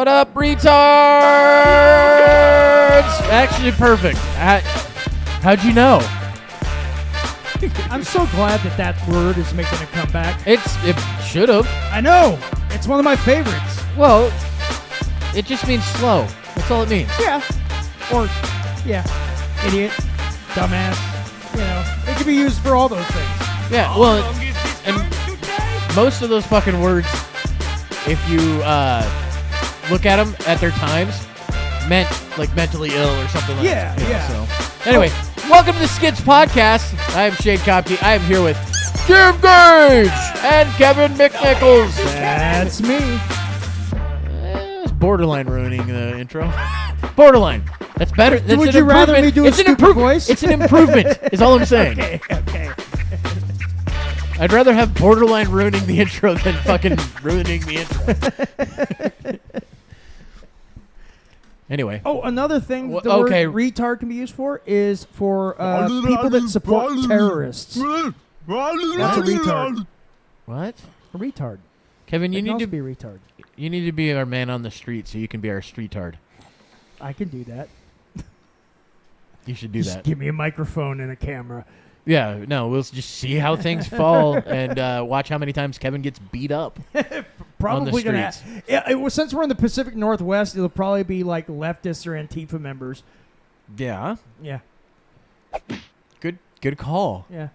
What up, retards? Actually, perfect. How'd you know? I'm so glad that word is making a comeback. It should have. I know. It's one of my favorites. Well, it just means slow. That's all it means. Yeah. Or, yeah, idiot, dumbass. You know, it can be used for all those things. Yeah, well, and most of those fucking words, if you look at them at their times, meant like mentally ill or something like that. Yeah. So, anyway, welcome to the SKIDS Podcast. I am Shane Kopke. I am here with Jim Gage and Kevin McNichols. That's me. It's borderline ruining the intro. Borderline. That's better. That's Would an you rather improvement. me do a stupid voice? It's an improvement, is all I'm saying. Okay. I'd rather have borderline ruining the intro than fucking ruining the intro. Anyway. Oh, another thing the okay. word retard can be used for is for people that support terrorists. That's a retard. What? A retard. Kevin, you It can need also to be a retard. You need to be our man on the street so you can be our streetard. I can do that. You should do Just that. give me a microphone and a camera. Yeah, no, we'll just see how things fall and watch how many times Kevin gets beat up. Probably on gonna. the Since we're in the Pacific Northwest, it'll probably be like leftists or Antifa members. Yeah. Yeah. Good call. Yeah.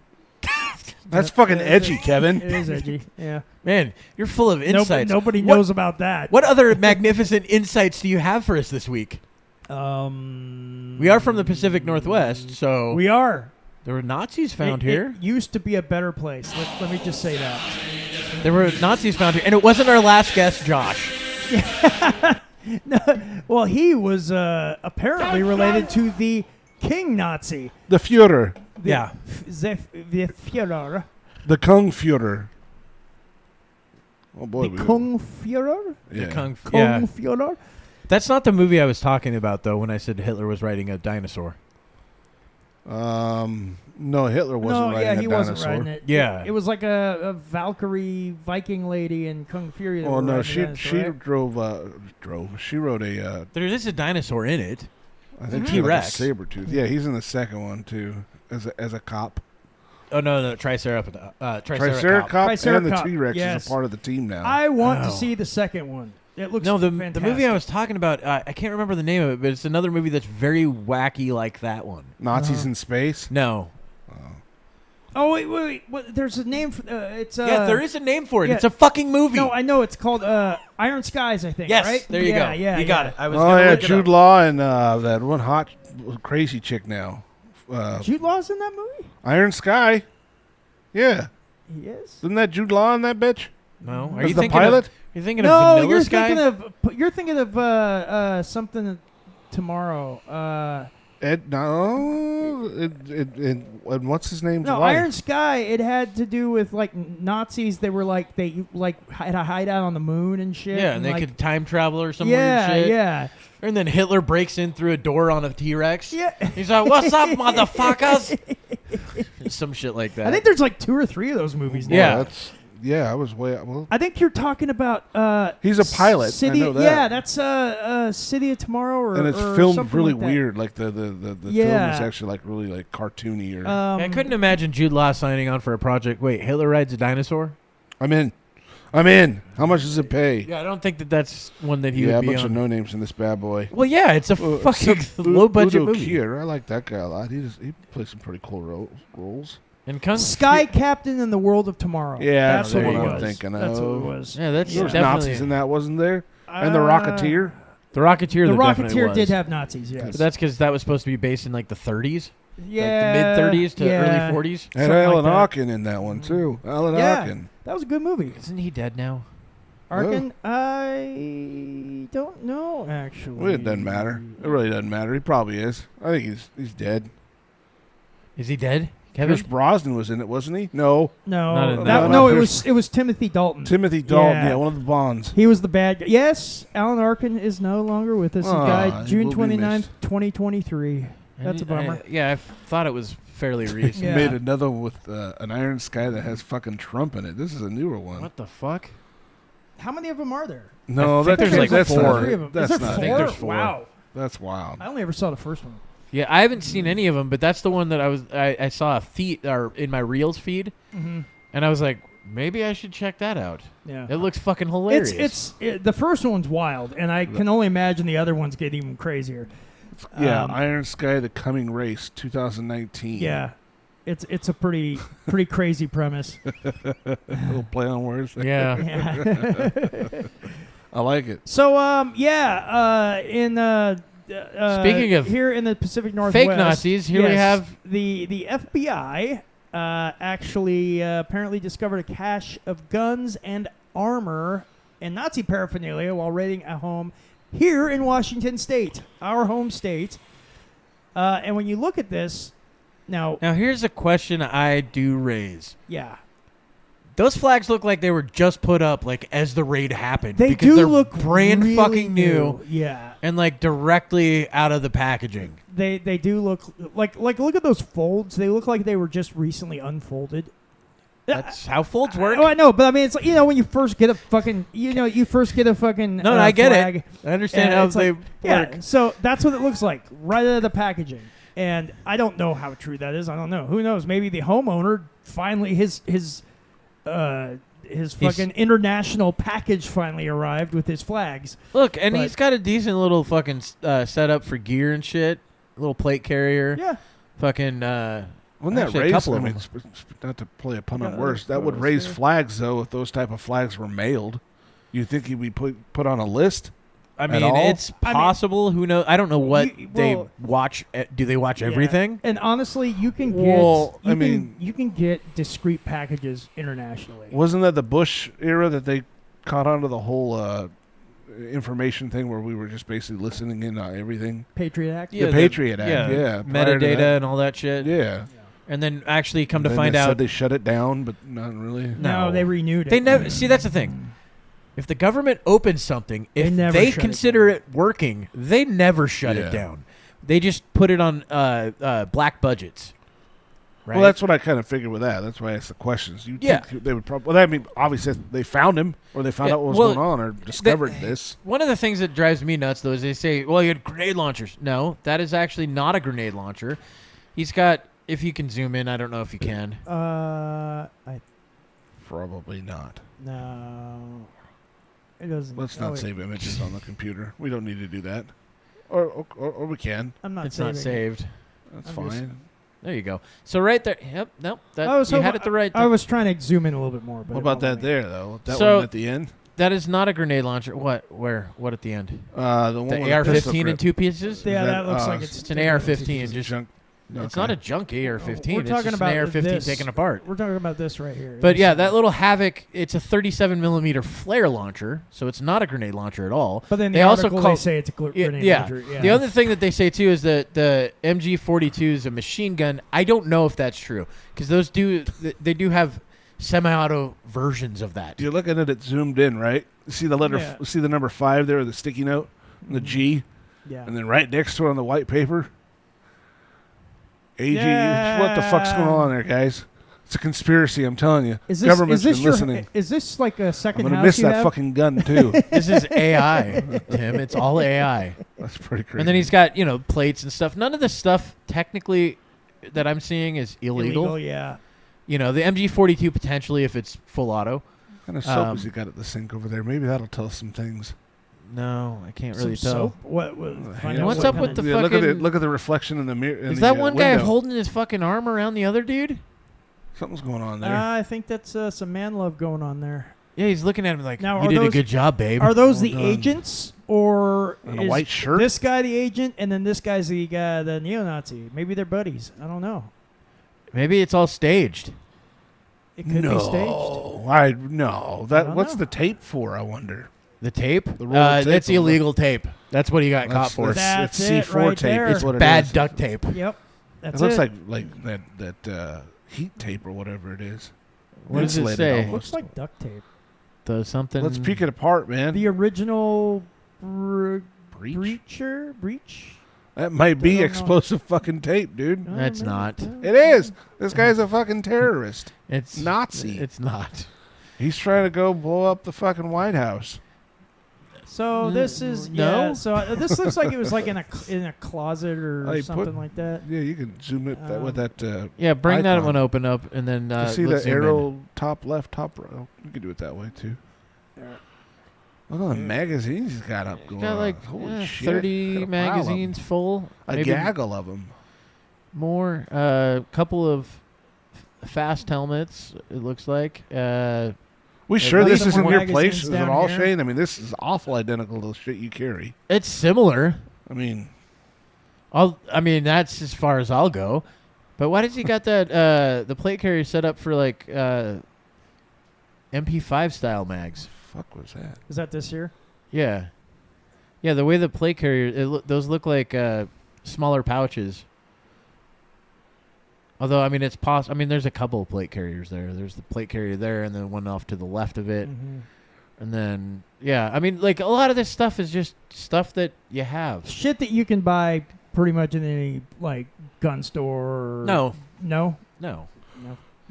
That's fucking edgy, Kevin. It is edgy. Yeah. Man, you're full of insights. Nobody knows about that. What other magnificent insights do you have for us this week? We are from the Pacific Northwest, so We are. there were Nazis found here. It used to be a better place. Let me just say that. There were Nazis found here, and it wasn't our last guest, Josh. Well, he was apparently related to the King Nazi. The Führer. Yeah. The Führer. The Kung Führer. Oh, boy. The Kung Führer? Yeah. The Kung Kung Führer? That's not the movie I was talking about, though, when I said Hitler was riding a dinosaur. No, Hitler wasn't riding a he dinosaur. wasn't riding it. Yeah. It was like a Valkyrie Viking lady in Kung Fury. that Oh, were no, riding a she dinosaur, drove. She rode a, There is a dinosaur in it. I think T-Rex. like a saber-tooth. Yeah, he's in the second one, too, as a cop. Oh, no, Triceratops. Triceratops and the Triceratops, T-Rex yes. is a part of the team now. I want to Oh. see the second one. It looks No, the fantastic. movie I was talking about, I can't remember the name of it, but it's another movie that's very wacky like that one. Nazis in space? No. Oh, wait. What, there's a name for it's. Yeah, there is a name for it. yeah. It's a fucking movie. No, I know. It's called Iron Skies, I think, yes, right? there you go. Yeah, you got it. I was Oh, gonna yeah, look it Jude up. Law and that one hot, crazy chick now. Jude Law's in that movie? Iron Sky. Yeah. He is? Isn't that Jude Law in that bitch? No, are As you the thinking pilot? You're thinking No, of Vanilla Sky? you're thinking of something tomorrow. Ed, no. And what's his name's No, wife? Iron Sky. It had to do with like Nazis. They were like they had a hideout on the moon and shit. Yeah, and they like, could time travel or some weird Yeah, shit. yeah. And then Hitler breaks in through a door on a T-Rex. Yeah. He's like, "What's up, motherfuckers?" Some shit like that. I think there's like 2 or 3 of those movies now. Yeah. Yeah, I was way. Well, I think you're talking about he's a pilot. City, I know that. Yeah, that's City of Tomorrow, or and it's or filmed something really like that. weird. Like the film Yeah. is actually like really like cartoony. Or I couldn't imagine Jude Law signing on for a project. Wait, Hitler rides a dinosaur? I'm in. How much does it pay? Yeah, I don't think that's one that he Yeah, a would be bunch of on. no names in this bad boy. Well, yeah, it's a fucking low-budget Udo movie. Kier, I like that guy a lot. He plays some pretty cool roles. And Kung Sky Captain in the World of Tomorrow. Yeah, that's that's what what it I'm was. thinking That's what it of. was. Yeah, that's There was definitely Nazis in that, wasn't there? And the Rocketeer. The Rocketeer. The there definitely Rocketeer was. did have Nazis. Yes. But that's because that was supposed to be based in like the 30s, yeah, like the mid 30s to yeah. early 40s. And Something Alan like that. Arkin in that one too. Alan Yeah. Arkin. That was a good movie. Isn't he dead now? Arkin, I don't know actually. Well, it doesn't matter. It really doesn't matter. He probably is. I think he's dead. Is he dead? Kevin? Pierce Brosnan was in it, wasn't he? No. Not in No, that one. no, Pierce- it was Timothy Dalton. Timothy Dalton. Yeah. Yeah, one of the Bonds. He was the bad guy. Yes, Alan Arkin is no longer with us. He Aw, died he June will be 29th, missed. 2023. That's a bummer. Yeah, I thought it was fairly recent. Yeah. Made another one with an Iron Sky that has fucking Trump in it. This is a newer one. What the fuck? How many of them are there? No, I think that's there's like that's 4. not- 3 of them. That's Is there not. 4? I think there's 4. Wow. That's wild. I only ever saw the first one. Yeah, I haven't seen any of them, but that's the one that I saw a feed or in my Reels feed, and I was like, maybe I should check that out. Yeah. It looks fucking hilarious. The first one's wild, and I can only imagine the other ones get even crazier. Yeah, Iron Sky: The Coming Race, 2019. Yeah, it's a pretty crazy premise. Little play on words. There. Yeah. Yeah. I like it. So Speaking of here in the Pacific Northwest, fake Nazis, here we have the FBI actually apparently discovered a cache of guns and armor and Nazi paraphernalia while raiding a home here in Washington State, our home state. And when you look at this, now here's a question I do raise. yeah, Those flags look like they were just put up like as the raid happened. they because do they're look brand really fucking new Yeah. and like directly out of the packaging. They do look like look at those folds. They look like they were just recently unfolded. That's how folds work. Oh, I know, but I mean, it's like, when you first get a fucking, you first get a fucking No, I get flag, it. I understand how it's they like, yeah, work. so that's what it looks like right out of the packaging. And I don't know how true that is. I don't know. Who knows? Maybe the homeowner finally his fucking international package finally arrived with his flags. Look, and But- he's got a decent little fucking setup for gear and shit. A little plate carrier. Yeah. Fucking. Wouldn't that actually, a raise? couple I of mean, them. not to play a pun Yeah, on words, that there's would photos raise there. flags though if those type of flags were mailed. You think he'd be put on a list? I At mean, all? it's possible. Who knows? I don't know what they well- watch. Do they watch Yeah. everything? And honestly, you can get Well, you can get discrete packages internationally. Wasn't that the Bush era that they caught onto the whole information thing where we were just basically listening in on everything? Patriot Act. The Patriot Act, yeah. Prior to Metadata that. and all that shit. Yeah. And then actually come to Then find they out said they shut it down, but not really. No, they renewed it. They never see. That's the thing. If the government opens something, if never they shut it consider it working, they never shut Yeah. it down. They just put it on black budgets. Right? Well, that's what I kind of figured with that. That's why I asked the questions. You Yeah. think they would probably? Well, I mean, obviously they found him, or they found Yeah, out what was well, going on, or discovered this. One of the things that drives me nuts, though, is they say, well, you had grenade launchers. No, that is actually not a grenade launcher. He's got, if you can zoom in, I don't know if you can. Probably not. No, it doesn't. Let's not save images on the computer. We don't need to do that. Or we can. I'm not. It's saving not it. saved. That's I'm just- fine. There you go. So right there. Yep. Nope. That, I was you hoping- had it the right. I was trying to zoom in a little bit more. But What it about won't that let me. there, though? That So- one at the end? That is not a grenade launcher. What? Where? What at the end? The one The with pistol AR-15 in grip. 2 pieces? Yeah, that, that looks like it's It's an AR-15. Just junk. It's Okay. not a junk AR-15. We're It's talking just about an AR-15 this. taken apart. We're talking about this right here. But This- yeah, that little Havoc, it's a 37 millimeter flare launcher, so it's not a grenade launcher at all. But then they the also article call they say it's a grenade yeah. launcher. Yeah. The other thing that they say too is that the MG42 is a machine gun. I don't know if that's true because those they do have semi-auto versions of that. You're looking at it zoomed in, right? See the letter, Yeah. see the number 5 there, the sticky note, and the G, Yeah. and then right next to it on the white paper, AG. Yeah. What the fuck's going on there, guys? It's a conspiracy, I'm telling you. Is this Government's is this been your, listening. Is this like a I'm second gonna house miss you that have? fucking gun too. This is AI, Tim. It's all AI. That's pretty crazy. And then he's got plates and stuff. None of the stuff technically that I'm seeing is illegal. Yeah. The MG42 potentially if it's full auto. What kind of soap has he got at the sink over there? Maybe that'll tell us some things. No, I can't really Some tell. soap? What? Find Yeah, out what's what up kind with of- the Yeah, fucking- look at the reflection in the mirror. Is that one guy window. holding his fucking arm around the other dude? Something's going on there. I think that's some man love going on there. Yeah, he's looking at him like, Now, you are did a those- good job, babe. Are those Well the done. agents, or And a is white shirt? this guy the agent, and then this guy's the guy, the neo-Nazi? Maybe they're buddies. I don't know. Maybe it's all staged. It could be staged. No. I don't What's know. the tape for? I wonder. The tape? The roll of tape that's on the- illegal tape. That's what he got caught for. That's it's it C4 right tape. there. Is what it Bad is. duct tape. Yep. It That's looks it. like that heat tape or whatever it is. What does it Insulated say? almost. Looks like duct tape. The something. Let's peek it apart, man. The original Breach? breach. That might I be don't know. explosive fucking tape, dude. That's not. It is. This guy's a fucking terrorist. It's Nazi. It's not. He's trying to go blow up the fucking White House. So this is No? So this looks like it was like in a closet or something like that. Yeah, you can zoom it with that. Yeah, bring that icon. one open up, and then You see let's the zoom in. arrow top left, top right. Oh, you can do it that way too. Look at the magazines he's got up going. Got like Holy shit. 30 Got a pile of 'em. magazines full. A maybe gaggle of them. more. A couple of fast helmets. It looks like. We sure least this some isn't more your magazines place? Is it down all here. Shane? I mean, this is awful identical to the shit you carry. It's similar. I mean, I mean, that's as far as I'll go. But why does he got that the plate carrier set up for like MP5 style mags? fuck was that? Is that this year? Yeah, yeah. The way the plate carrier, those look like smaller pouches. Although, I mean, it's possible. I mean, there's a couple of plate carriers there. There's the plate carrier there, and then one off to the left of it, and then yeah. I mean, like a lot of this stuff is just stuff that you have. Shit that you can buy pretty much in any like gun store. No, No. no,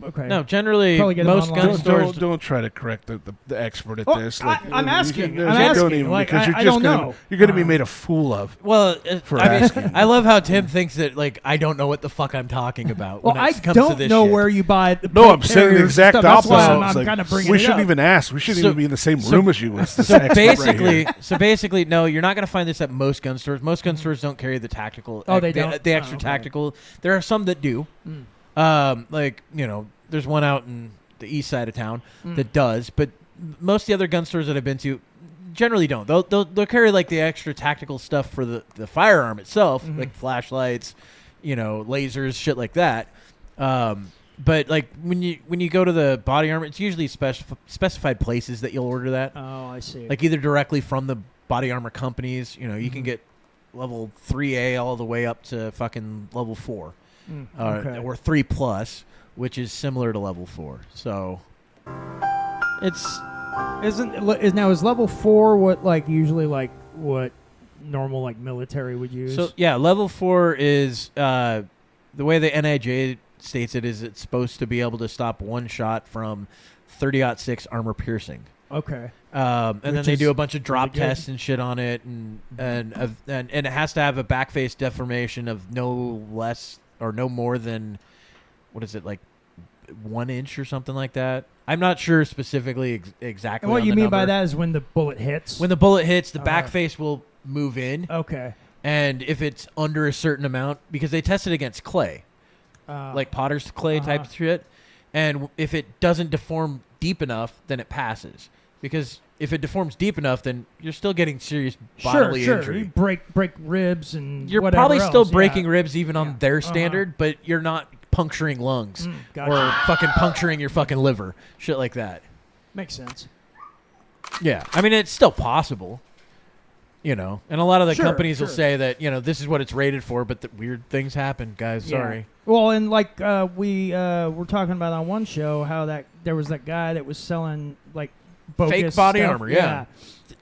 Okay. no. Generally, Probably get them most online. gun stores. Don't try to correct the expert at Oh, this. I'm asking. you I'm don't asking. even- Like, because you're I just don't gonna, know. You're going to be made a fool of. Well, For I mean, asking. I love how Tim thinks that like I don't know what the fuck I'm talking about. Well, when I it comes to don't this know shit. where you buy the No, plate I'm saying the carriers exact stuff. That's opposite. why It's I'm like, kind of bringing we it shouldn't up. even ask. We shouldn't So- even be in the same so- room as you. It's the So expert right here. basically, no, you're not going to find this at most gun stores. Most gun stores don't carry the tactical. Oh, they don't? The extra Oh, okay. tactical. There are some that do. Like there's one out in the east side of town that does, but most of the other gun stores that I've been to generally don't. They'll carry like the extra tactical stuff for the firearm itself, like flashlights, lasers, shit like that. But like when you go to the body armor, it's usually specified places that you'll order that. Oh, I see. Like either directly from the body armor companies. You can get level 3A all the way up to fucking level 4, okay. or 3+, which is similar to level 4. So it's Is level 4 what like usually like what normal like military would use? so yeah. Level 4 is the way the NIJ states it is it's supposed to be able to stop one shot from 30-06 armor piercing. Okay. And then Which they is do a bunch of drop really good. tests and shit on it, and it has to have a back face deformation of no less or no more than, what is it, like 1 inch or something like that. I'm not sure specifically exactly. And what on you the mean by number. that is when the bullet hits. When the bullet hits, the back Uh-huh. face will move in, Okay. and if it's under a certain amount, because they test it against clay, like potter's clay type shit, and if it doesn't deform deep enough, then it passes. Because if it deforms deep enough, then you're still getting serious bodily sure. injury. You break ribs and You're whatever probably still else, breaking yeah. ribs even on Yeah. their standard, but you're not puncturing lungs Gotcha. or fucking puncturing your fucking liver, shit like that. Makes sense. Yeah, I mean it's still possible, and a lot of the Sure, companies will sure. say that this is what it's rated for, but the weird things happen, guys. Yeah. Sorry. Well, and like we were talking about on one show how that there was that guy that was selling like bogus Fake body stuff. armor, yeah.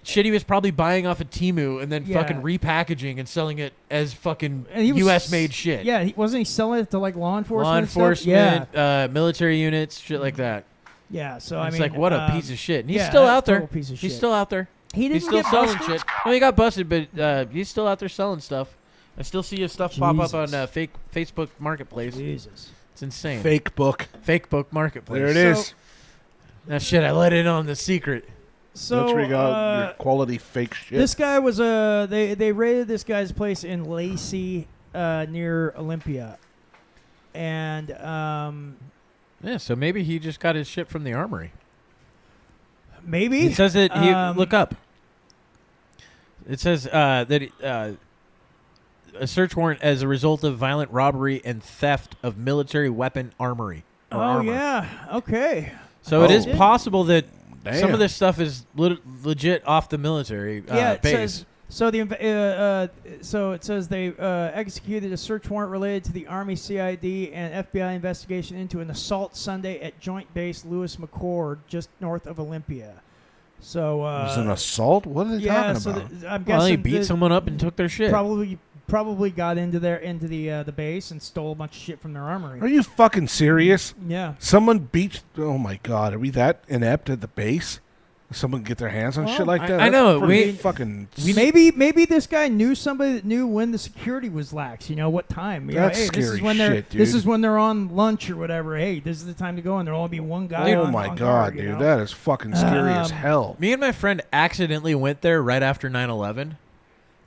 Shit, he was probably buying off of Temu and then Yeah. fucking repackaging and selling it as fucking And he was- U.S. made shit. Yeah, wasn't he selling it to like law enforcement? Law and stuff? enforcement, military units, shit like that. Yeah. So It's I mean, like what a piece of shit. And he's yeah, still that's out there. total piece of He's shit. still out there. He didn't He's still get selling busted? shit. No, he got busted, but he's still out there selling stuff. I still see his stuff pop up on Jesus. fake Facebook Marketplace. Jesus. It's insane. Fake book. Fake book Marketplace. There it So- is. That shit, I let in on the secret. So That's where you got your quality fake shit. this guy was they raided this guy's place in Lacey near Olympia, and Yeah, so maybe he just got his shit from the armory. maybe It says that he Um, look up. It says that a search warrant as a result of violent robbery and theft of military weapon armory. Or Oh armor. yeah, okay. So it is Oh. possible that some Damn. of this stuff is legit off the military Yeah, it base. says so. So it says they executed a search warrant related to the Army CID and FBI investigation into an assault Sunday at Joint Base Lewis McChord, just north of Olympia. So it was an assault? What are they yeah, talking so about? I'm guessing Well, he beat that someone up and took their shit. probably probably got into the base and stole a bunch of shit from their armory. Are you fucking serious? Yeah. Someone beat. Oh my god, are we that inept at the base? Someone get their hands on shit like that? I know. Maybe this guy knew somebody that knew when the security was lax. You know what time? You That's know, hey, scary this is when shit, dude. This is when they're on lunch or whatever. Hey, this is the time to go, and there'll only be one guy. Oh on my on god, guard, dude, you know? that is fucking scary as hell. Me and my friend accidentally went there right after 9/11.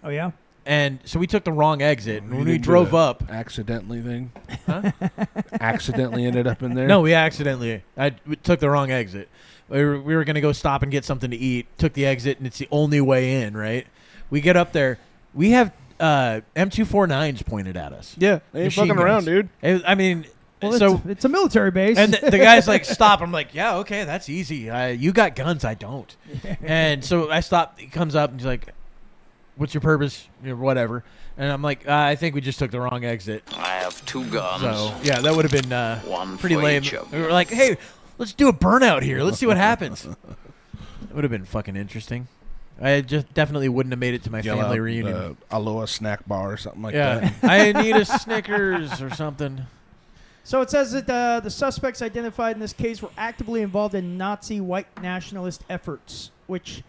Oh yeah. And so we took the wrong exit. And You when we didn't do drove the up, accidentally thing. Huh? Accidentally ended up in there. No, we took the wrong exit. We were going to go stop and get something to eat. Took the exit, and it's the only way in, right? We get up there. We have M249s pointed at us. Yeah, they ain't Machine fucking around, guns. dude. I mean, Well, so it's a military base. and the guy's like, stop. I'm like, yeah, okay, that's easy. You got guns, I don't. And so I stop. He comes up and he's like, what's your purpose? Whatever. And I'm like, I think we just took the wrong exit. I have 2 guns. So yeah, that would have been One pretty for lame. each of We were like, hey, let's do a burnout here. Let's see what happens. It would have been fucking interesting. I just definitely wouldn't have made it to my Yell family out, reunion. Aloha snack bar or something like Yeah, that. I need a Snickers or something. So it says that the suspects identified in this case were actively involved in Nazi white nationalist efforts, which...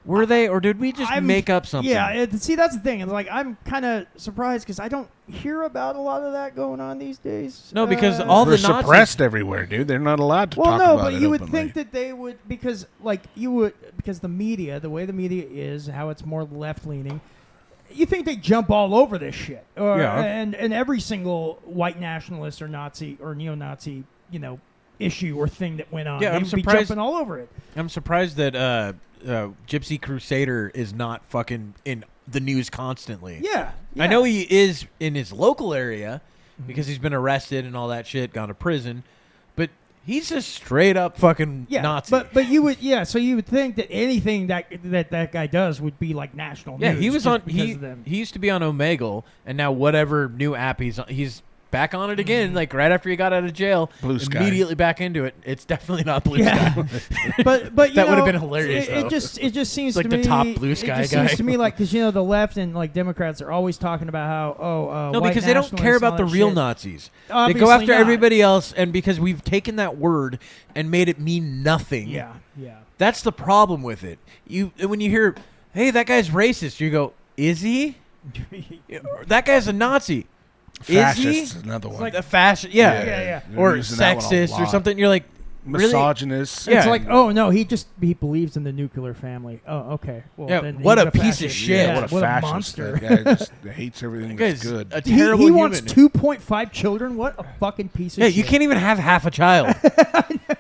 Were they, or did we just make up something? Yeah, see, that's the thing. It's like, I'm kind of surprised because I don't hear about a lot of that going on these days. No, because all They're the Nazis... suppressed everywhere, dude. They're not allowed to talk about it Well, no, but you would openly. think that they would, because the media, the way the media is, how it's more left-leaning, you think they jump all over this shit. And every single white nationalist or Nazi or neo-Nazi, issue or thing that went on, Yeah, they I'm would be surprised- jumping all over it. I'm surprised that Gypsy Crusader is not fucking in the news constantly. Yeah. I know he is in his local area because he's been arrested and all that shit, gone to prison, but he's just straight up fucking Nazi. But you would so you would think that anything that guy does would be like national news. Yeah, he was just on. because of them. He used to be on Omegle, and now whatever new app he's on, he's back on it again. Like right after he got out of jail, Blue Sky. immediately back into it. It's definitely not Blue Yeah. Sky. but That would have been hilarious, It though. just seems Like to the me top Blue Sky it just guy. seems to me like because the left and like Democrats are always talking about how No, white because they don't care nationalists and about the all that real shit. Nazis. They Obviously go after not. everybody else, and because we've taken that word and made it mean nothing. Yeah. That's the problem with it. When you hear, "Hey, that guy's racist," you go, "Is he?" That guy's a Nazi. Fascist Is he? is another one. Like a fascist, yeah. Yeah. They're Or using that one a sexist or lot. something. You're like, really? Misogynist. Yeah. It's like, oh no, he believes in the nuclear family. Oh, okay. Well, Yeah, then what he's a piece of fascist. shit. Yeah, what a fascist. monster. That guy just hates everything That that's guy's good. a He terrible human. wants 2.5 children. What a fucking piece of Yeah, shit. you can't even have half a child.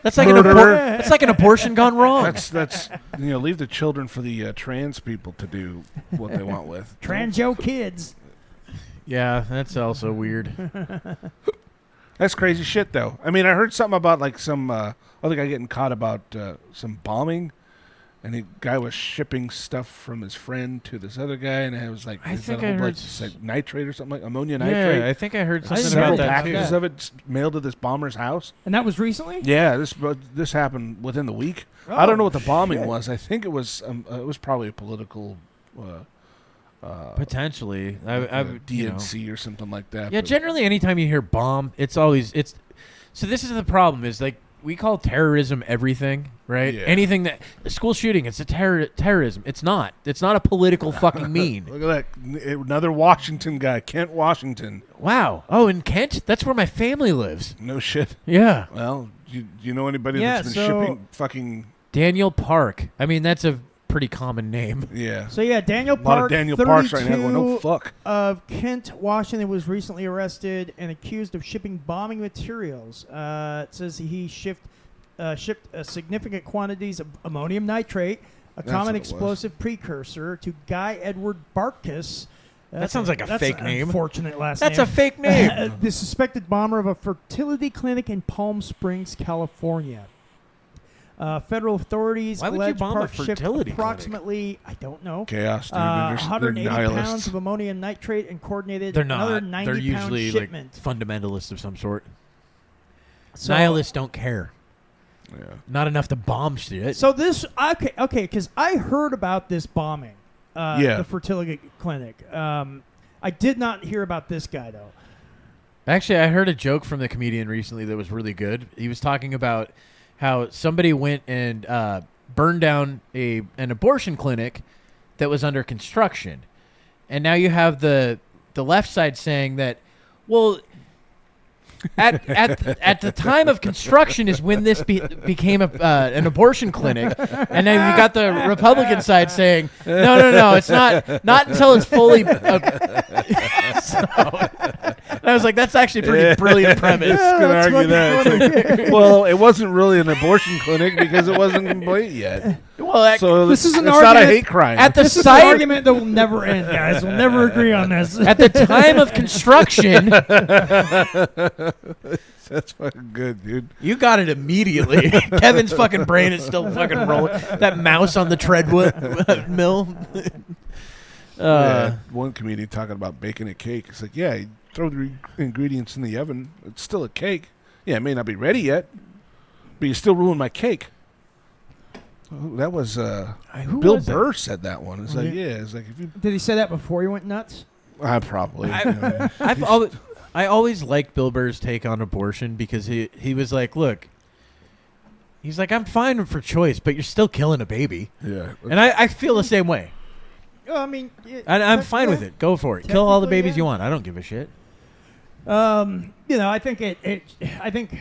That's like Murderer. that's like an abortion gone wrong. That's leave the children for the trans people to do what they want with. Tranjo kids. Yeah, that's also weird. That's crazy shit, though. I mean, I heard something about like some other guy getting caught about some bombing, and the guy was shipping stuff from his friend to this other guy, and it was like, I is think that a I whole heard bunch of, like nitrate or something like ammonia nitrate. Yeah, I think I heard something Several about that packages too. of it mailed to this bomber's house. And that was recently? Yeah, this happened within the week. I don't know what the bombing shit. was. I think it was probably a political Potentially, DNC or something like that. Yeah, but- generally, anytime you hear bomb, it's always So this is the problem: is like we call terrorism everything, right? Yeah. Anything that a school shooting, it's a terrorism. It's not. It's not a political fucking mean. Look at that, another Washington guy, Kent Washington. Wow. Oh, in Kent, that's where my family lives. No shit. Yeah. Well, you know anybody Yeah, that's been so- shipping fucking Daniel Park. I mean, that's a pretty common name. yeah. So yeah, Daniel A lot Park, of Daniel Parks right now 32, going, oh fuck. of Kent, Washington, was recently arrested and accused of shipping bombing materials. It says he shipped significant quantities of ammonium nitrate, a That's common what it was. explosive precursor, to Guy Edward Barkus. That sounds like a fake an name. Unfortunate last That's name. a fake name. The suspected bomber of a fertility clinic in Palm Springs, California. Federal authorities Why would you allege bomb a Park shipped fertility clinic? approximately, I don't know, Chaos, dude. 180 they're pounds nihilists. of ammonium nitrate and coordinated They're another not. 90-pound They're usually like shipment. fundamentalists of some sort. So- Nihilists don't care. Yeah. Not enough to bomb shit. So this, okay, because I heard about this bombing, Yeah. the fertility clinic. I did not hear about this guy though. Actually, I heard a joke from the comedian recently that was really good. He was talking about how somebody went and burned down an abortion clinic that was under construction. And now you have the left side saying that, well, at the time of construction is when this became an abortion clinic, and then you got the Republican side saying, no, it's not until it's fully. And I was like, that's actually a pretty brilliant premise. Could argue that. It's like, well, it wasn't really an abortion clinic because it wasn't complete yet. Well, So this is an it's argument not a hate crime. at the This is an site argument that will never end, guys. We'll never agree on this. at the time of construction, That's fucking good, dude. you got it immediately. Kevin's fucking brain is still fucking rolling. That mouse on the treadwood mill. Yeah, one comedian talking about baking a cake. It's like, yeah, you throw the ingredients in the oven. It's still a cake. Yeah, it may not be ready yet, but you still ruin my cake. Oh, that was Who Bill was it? Burr said that one. It's Oh, like, yeah. yeah, it's like if you Did he say that before he went nuts? probably. I always liked Bill Burr's take on abortion because he was like, look, he's like, I'm fine for choice, but you're still killing a baby. Yeah, And I feel the same way. I mean, I'm fine with it. Go for it. Kill all the babies you want. I don't give a shit. I think I think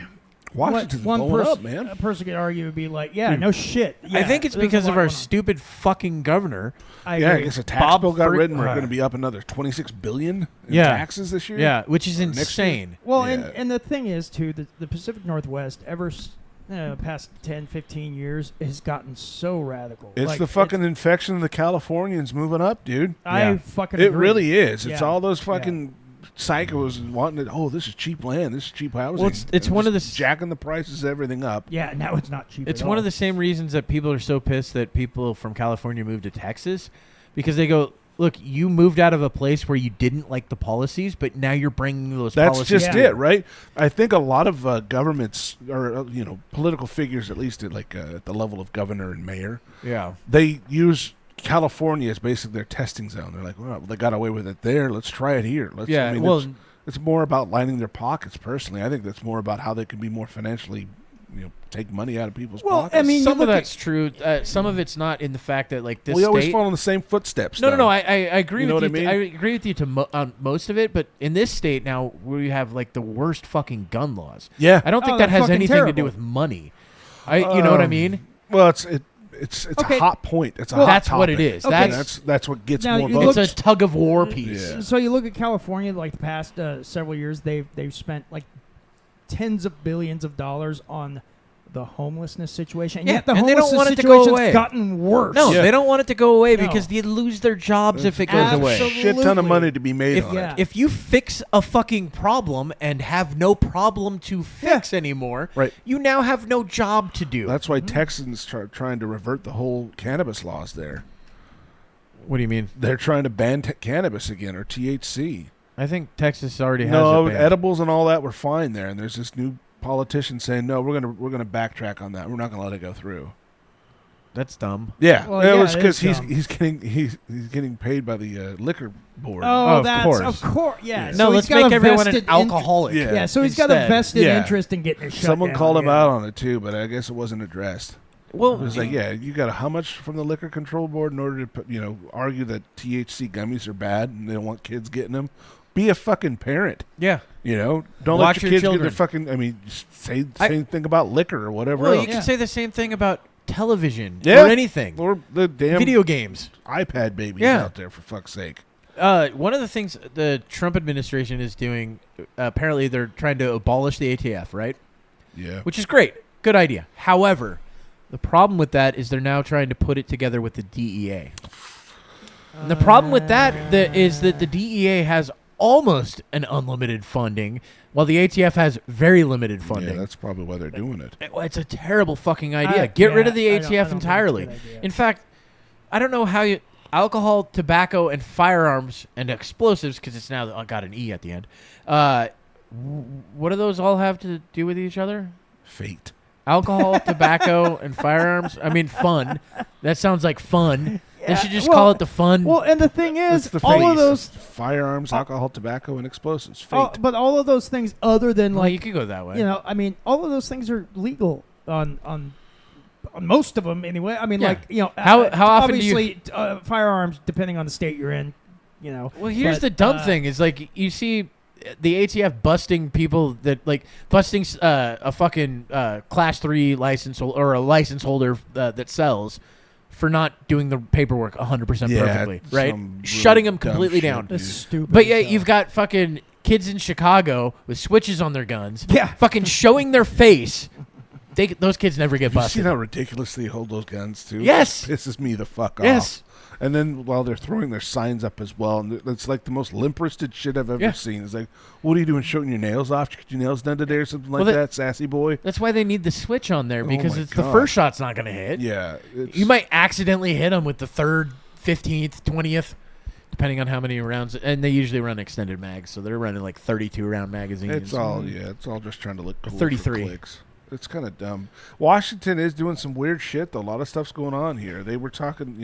Washington's one blowing up, man. a person could argue would be like, yeah, no shit. Yeah, I think it's there's a because lot of our going on. stupid fucking governor. I Yeah, I agree. guess a tax Bob bill got Frick- written. We're going to be up another $26 billion in Yeah. taxes this year. Yeah, which is Next year. insane. Well, Yeah. and the thing is, too, the Pacific Northwest, past 10, 15 years, has gotten so radical. It's Like, the fucking infection of the Californians moving up, dude. I Yeah. fucking It agree. really is. It's Yeah. all those fucking psychos wanting it. Oh, this is cheap land. This is cheap housing. Well, it's And one of just the jacking the prices of everything up. Yeah, now it's not cheap. It's at one all. of the same reasons that people are so pissed that people from California moved to Texas, because they go, look, you moved out of a place where you didn't like the policies, but now you're bringing those That's policies. just Yeah. it, right? I think a lot of governments, or political figures, at least at at the level of governor and mayor, Yeah. they use California as basically their testing zone. They're like, well, they got away with it there. Let's try it here. Yeah, well- it's more about lining their pockets. Personally, I think that's more about how they can be more financially, take money out of people's Well, pockets. I mean, some you of look that's true. Some of it's not in the fact that like this we always state. follow in the same footsteps. No. though. I agree You know with what you. I mean? I agree with you on most of it, but in this state now, we have like the worst fucking gun laws. Yeah. I don't think Oh, that they're has fucking anything to do terrible. with money. You know what I mean? Well, it's Okay. a hot point. It's a Well, hot that's what it topic. is. Okay. That's what gets Now, more you votes. It's a tug of war piece. Yeah. So you look at California, like the past several years, they've spent like tens of billions of dollars on the homelessness situation, and Yeah, yet the and they don't homelessness want it to go situation's away. gotten worse. No, Yeah. they don't want it to go away No. because they lose their jobs if it goes Absolutely. away. Shit ton of money to be made If, on Yeah. it. if you fix a fucking problem and have no problem to fix anymore, Right. you now have no job to do. That's why Texans are trying to revert the whole cannabis laws there. What do you mean? They're trying to ban cannabis again, or THC. I think Texas already has No, it banned. edibles and all that were fine there, and there's this new politician saying, no, we're gonna backtrack on that. We're not gonna let it go through. That's dumb. Yeah, Well, it yeah, was it because is he's dumb. he's getting paid by the liquor board. Oh, of that's course. of course. Yeah. Yeah. So No, he's let's got make a everyone vested an alcoholic. Yeah. Yeah, so he's got a Instead. vested Yeah. interest in getting it shut Someone down, called him yeah. out on it too, but I guess it wasn't addressed. Well, It was like, yeah, you got how much from the liquor control board in order to put, argue that THC gummies are bad and they don't want kids getting them? Be a fucking parent. yeah. Don't Watch let your your kids children. get their fucking. I mean, say the same thing about liquor or whatever Well, else. you can Yeah. say the same thing about television Yeah. or anything. Or the damn Video games. iPad babies Yeah. out there, for fuck's sake. One of the things the Trump administration is doing, apparently they're trying to abolish the ATF, right? Yeah. Which is great. Good idea. However, the problem with that is they're now trying to put it together with the DEA. And the problem with that is that the DEA has almost an unlimited funding, while the ATF has very limited funding. Yeah, that's probably why they're doing it. It's a terrible fucking idea. Get rid of the I don't ATF think it's a entirely. good idea. In fact, I don't know how alcohol, tobacco, and firearms and explosives, because it's now got an E at the end. What do those all have to do with each other? Fate. Alcohol, tobacco, and firearms. I mean, fun. That sounds like fun. They should just call it the fun. Well, and the thing is, It's the all of phase. those, Firearms, alcohol, tobacco, and explosives. Fate. but all of those things, other than well, like, you could go that way. you know, I mean, all of those things are legal on most of them anyway. I mean, Yeah. like, you know, How often do you- obviously firearms, depending on the state you're in, you know. Well, here's but, the dumb thing: is like you see the ATF busting people that like busting a fucking class 3 license or a license holder that sells for not doing the paperwork 100% perfectly, right? some Shutting really them completely dumb down. shit, That's dude. stupid. But as yeah, hell. you've got fucking kids in Chicago with switches on their guns, Yeah. fucking showing their face. Those kids never get Have you seen busted. how ridiculous they hold those guns too? Yes. It pisses me the fuck off. Yes. And then while they're throwing their signs up as well, and it's like the most limp-wristed shit I've ever Yeah. seen. It's like, what are you doing, shooting your nails off? Did you get your nails done today or something like Well, that, sassy boy? That's why they need the switch on there, because my it's the God. first shot's not going to hit. Yeah. You might accidentally hit them with the 3rd, 15th, 20th, depending on how many rounds. And they usually run extended mags, so they're running like 32-round magazines. It's all just trying to look cool 33. for clicks. It's kind of dumb. Washington is doing some weird shit, though. A lot of stuff's going on here. They were talking,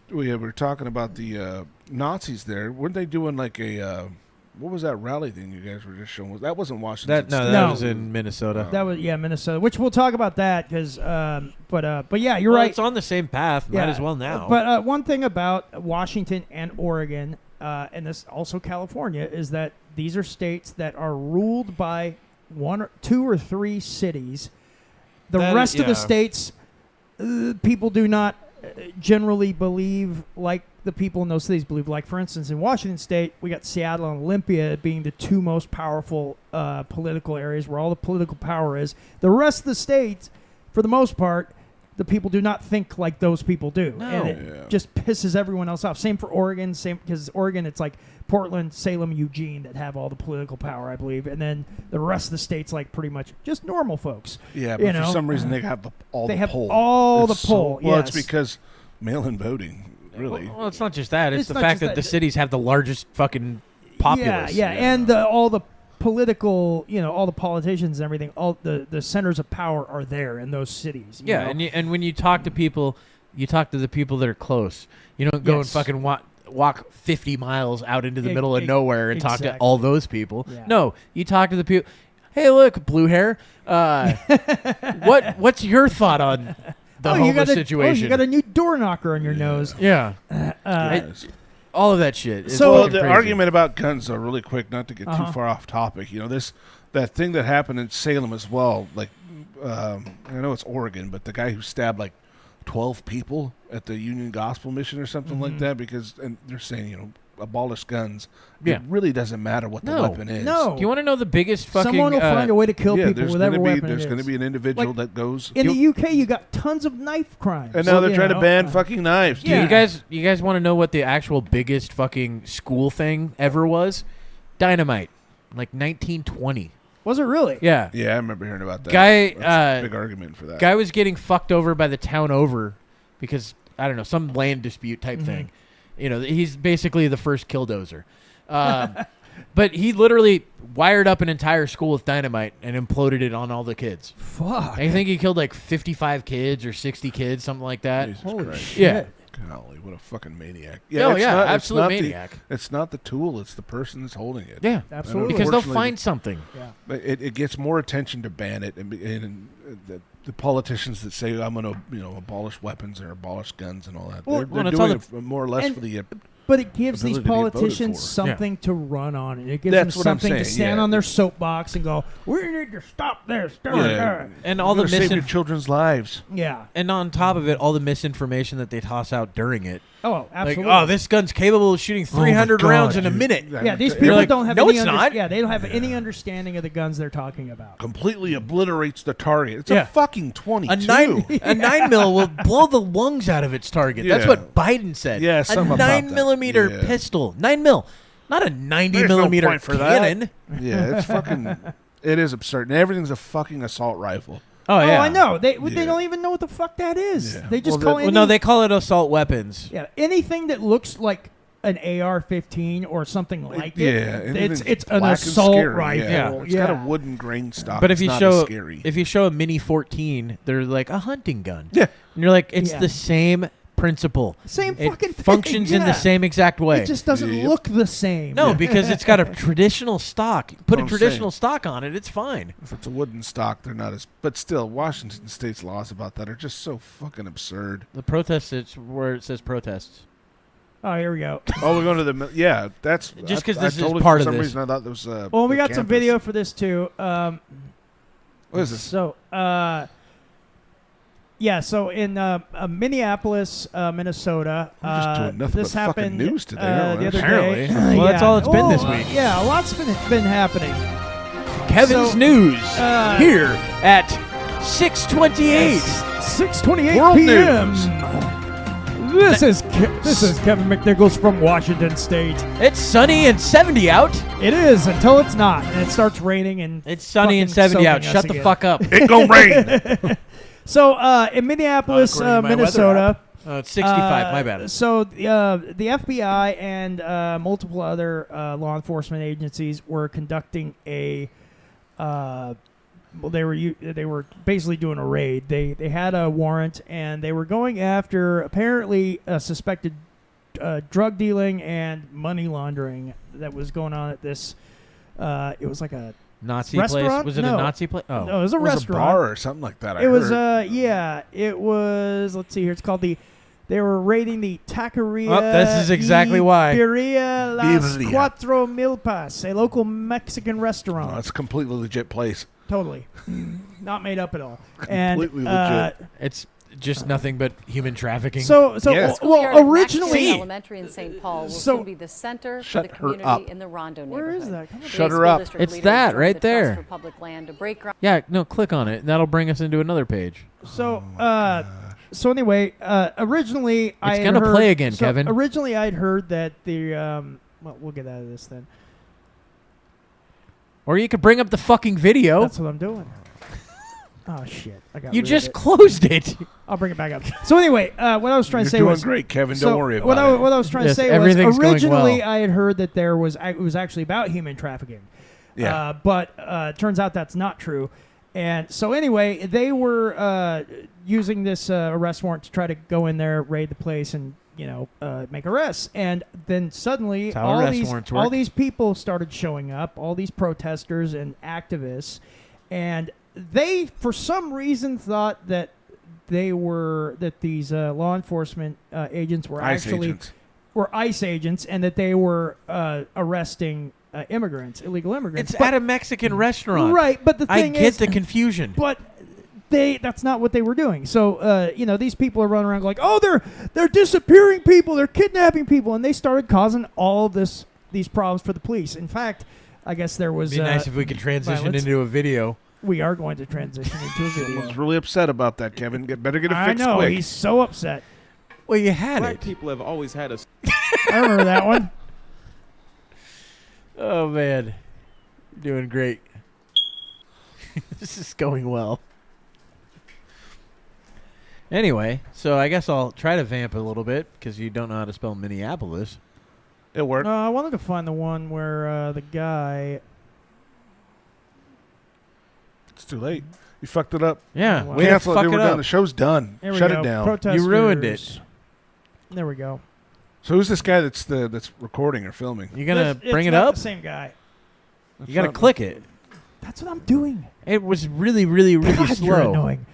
we were talking about the Nazis there. Weren't they doing like a what was that rally thing you guys were just showing? That wasn't Washington. that No. was in Minnesota. That was Minnesota, which we'll talk about that because, but yeah, you're Well, right. it's on the same path. Might Yeah. as well now. But one thing about Washington and Oregon, and this also California, is that these are states that are ruled by 1 or 2 or 3 cities. The That is- rest of yeah. the states, people do not generally believe like the people in those cities believe. Like, for instance, in Washington State, we got Seattle and Olympia being the 2 most powerful political areas where all the political power is. The rest of the states, for the most part, the people do not think like those people do. No. And it Yeah. just pisses everyone else off. Same for Oregon. Same because Oregon, it's like Portland, Salem, Eugene that have all the political power, I believe. And then the rest of the states, like pretty much just normal folks. Yeah, you but for know, some reason they have all they the have poll. all It's the poll, well, it's yes. because mail-in voting, really. Well, it's not just that. It's It's the not fact just that the that. cities have the largest fucking populace. Yeah, and all the political, all the politicians and everything, all the centers of power are there in those cities. you Yeah, know? and when you talk to people, you talk to the people that are close. You don't go and Yes. fucking walk 50 miles out into the middle of Ex- nowhere and talk to exactly. all those people. Yeah. No, you talk to the people. Hey, look, blue hair. What's your thought on the you homeless got situation? you got a new door knocker on your nose. yeah, Yes. all of that shit. Is So- Well, fucking the crazy. argument about guns, though, really quick, not to get Uh-huh. too far off topic. That thing that happened in Salem as well. Like, I know it's Oregon, but the guy who stabbed like 12 people at the Union Gospel Mission or something like that, and they're saying, abolish guns. Yeah. It really doesn't matter what the No. weapon is. No. Do you want to know the biggest fucking? Someone will find a way to kill Yeah, people there's with going whatever to be weapon there's it going to is. be an individual Like, that goes. In the UK, you got tons of knife crimes. And now they're you trying to know? ban fucking knives. Do Yeah. you guys want to know what the actual biggest fucking school thing ever was? Dynamite, like 1920. Was it really? Yeah. Yeah, I remember hearing about that. Guy, That's a big argument for that. Guy was getting fucked over by the town over because, I don't know, some land dispute type thing. He's basically the first killdozer. But he literally wired up an entire school with dynamite and imploded it on all the kids. Fuck. I think he killed like 55 kids or 60 kids, something like that. Jesus Holy Christ. shit. Yeah. Golly, what a fucking maniac. Oh, it's yeah, not- it's absolute not maniac. It's not the tool, it's the person that's holding it. Yeah. Absolutely. Because they'll Unfortunately, find something. Yeah. But it gets more attention to ban it, and the politicians that say I'm going to abolish weapons or abolish guns and all that. Well, they're well, it's doing all it more or less and- for the. But it gives these ability to get voted politicians for. something to run on. And it gives That's them what I'm something to saying, stand yeah. on their soapbox and go, we need to stop this. Yeah. And all the You're gonna save your misinformation. children's lives. Yeah. And on top of it, all the misinformation that they toss out during it. Oh, Like, absolutely. oh, this gun's capable of shooting 300 God, rounds in a dude. minute. Yeah, these You're people like, don't have "No, any it's not." Yeah, they don't have any understanding of the guns they're talking about. completely obliterates the target. It's Yeah. a fucking 22. A 9 mil will blow the lungs out of its target. That's Yeah. what Biden said. Yeah, a something about 9mm that. Yeah. pistol. 9 mil. Not a 90 There's no millimeter point for that. cannon. Yeah, it's fucking. It is absurd. And everything's a fucking assault rifle. Oh, yeah. Oh, I know. They Yeah. don't even know what the fuck that is. Yeah. They just Well, call that- any, Well, no, they call it assault weapons. yeah, anything that looks like an AR-15 or something like Yeah, it. anything's It's an black and assault scary, rifle. Yeah. Yeah. It's got a wooden grain stock. But if It's you not show as scary. a Mini 14, they're like a hunting gun. Yeah. And you're like, it's Yeah. the same principle. Same It fucking thing. functions in the same exact way. It just doesn't look the same. No, because it's got a traditional stock. Put a I'm traditional stock on it, it's fine. If it's a wooden stock, they're not as. But still, Washington State's laws about that are just so fucking absurd. The protest, it's where it says protests. Oh, here we go. Oh, we're going to the. Yeah, that's. Just 'cause I this is totally, part for of some this. reason, I thought there was. Well, we the got some campus. video for this too. What is this? So, yeah, so in Minneapolis, Minnesota, We're just doing nothing this but fucking happened news today, aren't we? the other Apparently. day. Well, that's all it's been this Well, week. Yeah, a lot's been happening. Kevin's So, News here at 6:28. 6:28 World p.m. News. This is Kevin McNichols from Washington State. It's sunny and 70 out. It is until it's not, and it starts raining and It's sunny and fucking 70 out. soaking us Shut the again. fuck up. It gonna rain. So in Minneapolis, According to my weather Minnesota. Oh, it's 65. My bad. So the FBI and multiple other law enforcement agencies were conducting a. Well, they were basically doing a raid. They had a warrant and they were going after apparently suspected drug dealing and money laundering that was going on at this. It was like a Nazi restaurant? place? Was it No. a Nazi place? Oh. no, it was a It was a restaurant. bar or something like that. It was it was. Let's see here. It's called the. They were raiding the Taqueria. Oh, this is exactly why. Birria Las Birria. Cuatro Milpas, a local Mexican restaurant. Oh, it's a completely legit place. Totally, not made up at all. And Completely legit. It's just nothing but human trafficking. So Yeah. well, originally, Elementary in St. Paul will So- soon be the center for Shut the her community up. in the Rondo where neighborhood. is that? Come on. Shut her School up. district It's leaders that joined right the Trust there. for Public Land to break ground. yeah, no, click on it. That'll bring us into another page. So so anyway, originally I had gonna heard, play again, so Kevin. Originally, I'd heard that the well, we'll get out of this then. Or you could bring up the fucking video. That's what I'm doing. Oh shit! I got You rid of just it. closed it. I'll bring it back up. So anyway, what I was trying You're to say doing was great, Kevin. so Don't worry about what it. what I was trying Yes, to say was everything's going originally well. I had heard that it was actually about human trafficking. Yeah. But turns out that's not true. And so anyway, they were using this arrest warrant to try to go in there, raid the place, and make arrests. And then suddenly, That's how arrest warrants work. all these people started showing up, all these protesters and activists, and they, for some reason, thought that these law enforcement agents were ICE actually agents. were ICE agents, and that they were arresting immigrants, illegal immigrants. It's at a Mexican restaurant. Right, but the I thing get is, the confusion. but that's not what they were doing. So these people are running around like, oh, they're disappearing people, they're kidnapping people, and they started causing all these problems for the police. In fact, I guess there was It'd be nice if we could transition violence. into a video. We are going to transition into a Someone's video. really upset about that, Kevin. Better get it I fixed know quick. he's so upset. Well, you had Black it. people have always had a I remember that one. Oh, man. Doing great. This is going well. Anyway, so I guess I'll try to vamp a little bit because you don't know how to spell Minneapolis. It worked. No, I wanted to find the one where the guy. It's too late. You fucked it up. Yeah, Oh, wow. way to Cancel it. fuck Dude, we're it done. up. The show's done. There we Shut go. it down. Protesters. You ruined it. There we go. So who's this guy that's recording or filming? You gonna It's bring it not up? The same guy. You gotta click it. That's what I'm doing. It was really, really, really God, you're slow. annoying.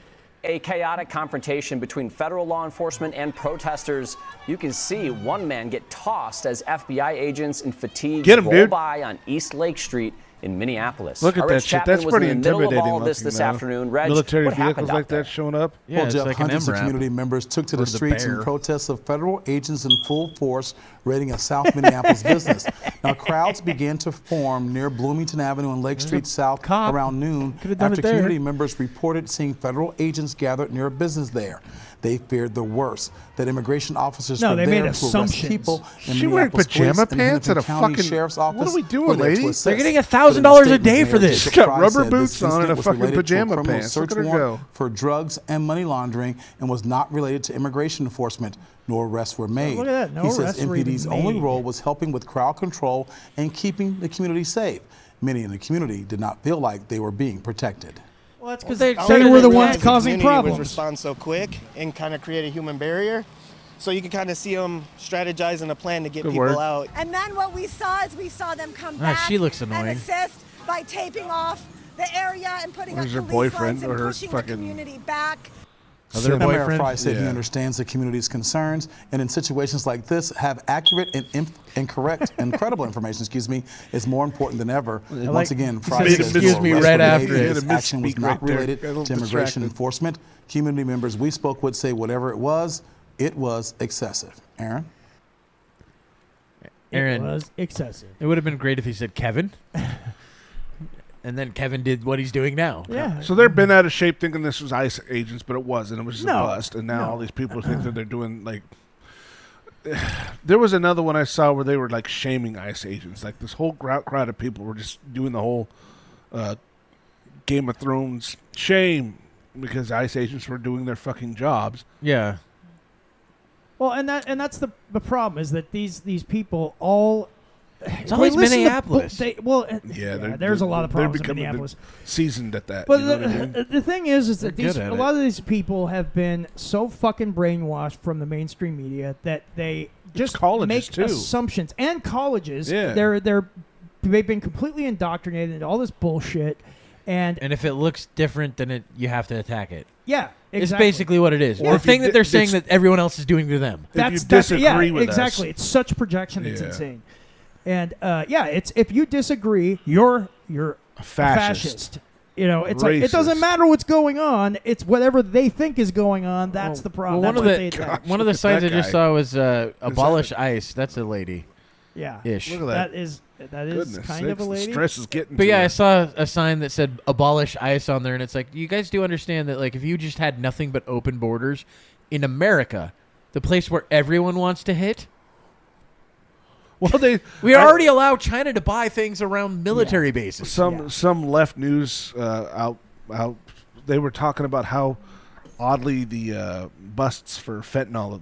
A chaotic confrontation between federal law enforcement and protesters. You can see one man get tossed as FBI agents in fatigues Get him, roll dude. by on East Lake Street in Minneapolis. Look at Our that Rich shit. Chapman That's was pretty in the middle of intimidating. all of this looking, though. afternoon. Reg, Military what vehicles happened out like there? that showing up. Yeah, Well, it's Jeff, like an hundreds of MRAP. community members took to Or the the streets bear. in protest of federal agents in full force raiding a South Minneapolis business. Now, crowds began to form near Bloomington Avenue and Lake Street South cop. around noon Could've done after it there. community members reported seeing federal agents gathered near a business there. They feared the worst, that immigration officers No, were they there made to arrest assumptions. people. And She wearing Minneapolis pajama police and pants at a Hennepin County fucking- Sheriff's what Office are we doing, were there to lady? assist. They're getting But in $1,000 a statement day there, for the this. She's got Cry rubber said boots this on and a incident was fucking related to a pajama criminal pants. Look search at her warrant go. for drugs and money laundering and was not related to immigration enforcement. No arrests were made. look at that. No He says arrests were even MPD's only made. role was helping with crowd control and keeping the community safe. Many in the community did not feel like they were being protected. Well, that's because they they said were the that ones the causing community problems. would respond so quick and kind of create a human barrier. So you can kind of see them strategizing a plan to get Good people work. out. And then what we saw is we saw them come back She looks annoying. and assist by taping off the area and putting Where's up her police boyfriend lines or and her pushing fucking- the community back. Other Mayor boyfriend? Fry said he Yeah. understands the community's concerns, and in situations like this, have accurate and correct and credible information. Is more important than ever. Once again, Fry said, says "Excuse your me," arrest right for after behavior it. this action was Misspeak not right there. related Got a little to immigration distracted. enforcement. Community members we spoke with say whatever it was excessive. Aaron. Aaron. It was excessive. It would have been great if he said Kevin. And then Kevin did what he's doing now. Yeah. So they're bent out of shape thinking this was ICE agents, but it wasn't. It was just No. a bust. And now No. all these people think that they're doing like. There was another one I saw where they were like shaming ICE agents. Like this whole crowd of people were just doing the whole Game of Thrones shame because ICE agents were doing their fucking jobs. Yeah. Well, and that's the problem is that these people all. It's always Minneapolis. There's a lot of problems in becoming Minneapolis. Seasoned at that. But you know what I mean? the thing is that They're these good at a lot of these people have been so fucking brainwashed from the mainstream media that they just colleges, make too. assumptions and colleges. Yeah. They've been completely indoctrinated into all this bullshit, and if it looks different, then you have to attack it. yeah, It's exactly. basically what it is. Or The if you thing that they're saying dis- that everyone else is doing to them. If you disagree with us- exactly. It's such projection. It's Yeah. insane. And it's if you disagree, you're a fascist. You know, it's like it doesn't Racist. matter what's going on. It's whatever they think is going on. That's the problem. Well, That's what they attack. one of the look at signs I that just guy. saw was abolish ICE. That's a lady. Yeah, Ish. Look at that. that is Goodness kind of a sakes, lady. The stress is getting But to yeah, I her. saw a sign that said abolish ICE on there, and it's like, you guys do understand that, like, if you just had nothing but open borders in America, the place where everyone wants to hit, Well, we already allow China to buy things around military bases. Some left news out they were talking about how oddly the busts for fentanyl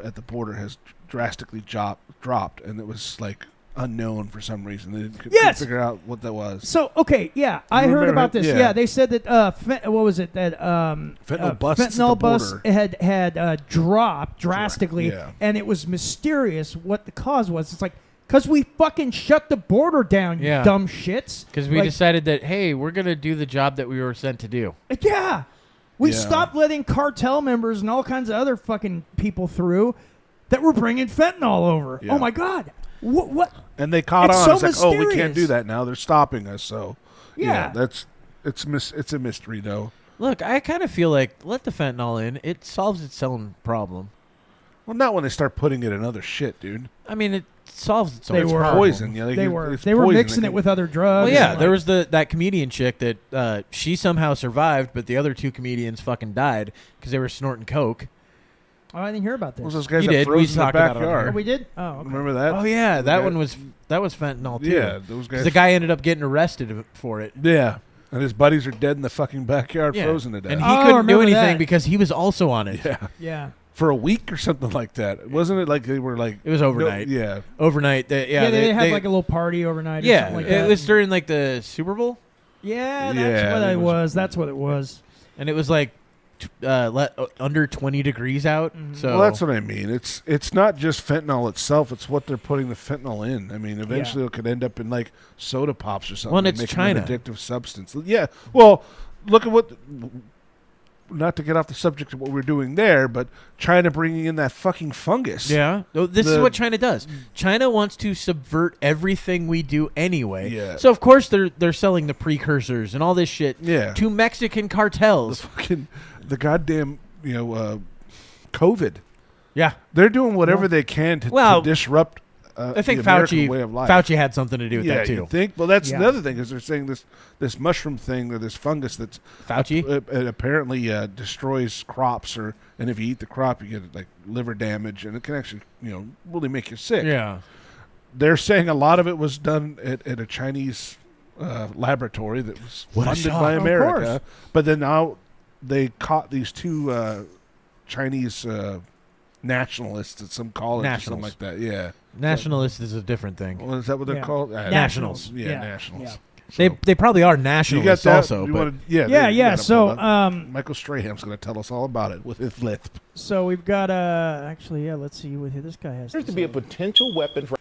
at the border has drastically dropped, and it was like unknown for some reason. They couldn't Yes. figure out what that was. So okay, yeah, I heard remember about him? this. Yeah. Yeah, they said that what was it that Fentanyl busts at the fentanyl busts border. had dropped drastically, yeah. and it was mysterious what the cause was. It's like because we fucking shut the border down, you Yeah. dumb shits. Because we Like, decided that, hey, we're going to do the job that we were sent to do. yeah, we Yeah. stopped letting cartel members and all kinds of other fucking people through that were bringing fentanyl over. Yeah. Oh my god, what? And they caught It's on. so It's like, oh, we can't mysterious. do that now. They're stopping us. So Yeah. it's a mystery though. Look, I kind of feel like, let the fentanyl in. It solves its own problem. Well, not when they start putting it in other shit, dude. I mean, it solves its own They It's were problem. poison. Yeah, They were poison. mixing it with other drugs. Well, yeah, and, there like- was that comedian chick that she somehow survived, but the other two comedians fucking died because they were snorting coke. Oh, I didn't hear about this. What was those guys You that did. We froze in the talked about it on Oh, backyard? we did. Oh, okay. Remember that? Oh yeah, The that guy- one was fentanyl too. Yeah, those guys. The guy ended up getting arrested for it. Yeah, and his buddies are dead in the fucking backyard, Yeah. frozen to death. And he Oh, I couldn't do remember anything that. because he was also on it. yeah, Yeah. for a week or something like that. Wasn't it like they were like? It was overnight. Yeah, Overnight. Yeah, they had like a little party overnight. Or yeah. something like It that. was during like the Super Bowl, Yeah, that's Yeah, what it it was- was. That's what it was. and it was like under 20 degrees out. So well, that's what I mean. It's not just fentanyl itself; it's what they're putting the fentanyl in. I mean, eventually it could end up in like soda pops or something. Well, and and it's make it an China. addictive substance. Yeah. Well, look at what. Not to get off the subject of what we're doing there, but China bringing in that fucking fungus. yeah. This is The- what China does. China wants to subvert everything we do anyway. Yeah. So of course they're selling the precursors and all this shit Yeah. to Mexican The cartels. fucking the goddamn COVID. Yeah. They're doing whatever they can to Well, disrupt. I think the American Fauci way of life. Fauci had something to do with Yeah, that too. you think? Well, that's Yeah. another thing is they're saying this mushroom thing or this fungus that's Fauci? it apparently destroys crops, and if you eat the crop, you get like liver damage, and it can actually really make you sick. Yeah. They're saying a lot of it was done at a Chinese laboratory that was What a funded shock. by Of America, course. but then now they caught these two Chinese nationalists at some college or something Nationals. like that. Yeah. Nationalist is a different thing. Well, is that what they're Yeah. called? Nationals. Yeah, Yeah. nationals. Yeah. They probably are You got nationalists that? also. You But wanna- yeah, Yeah, there you yeah, got it so, pulled up. Michael Straham's going to tell us all about it with his lisp. So we've got actually, yeah. Let's see what this guy has. Appears to be a potential weapon for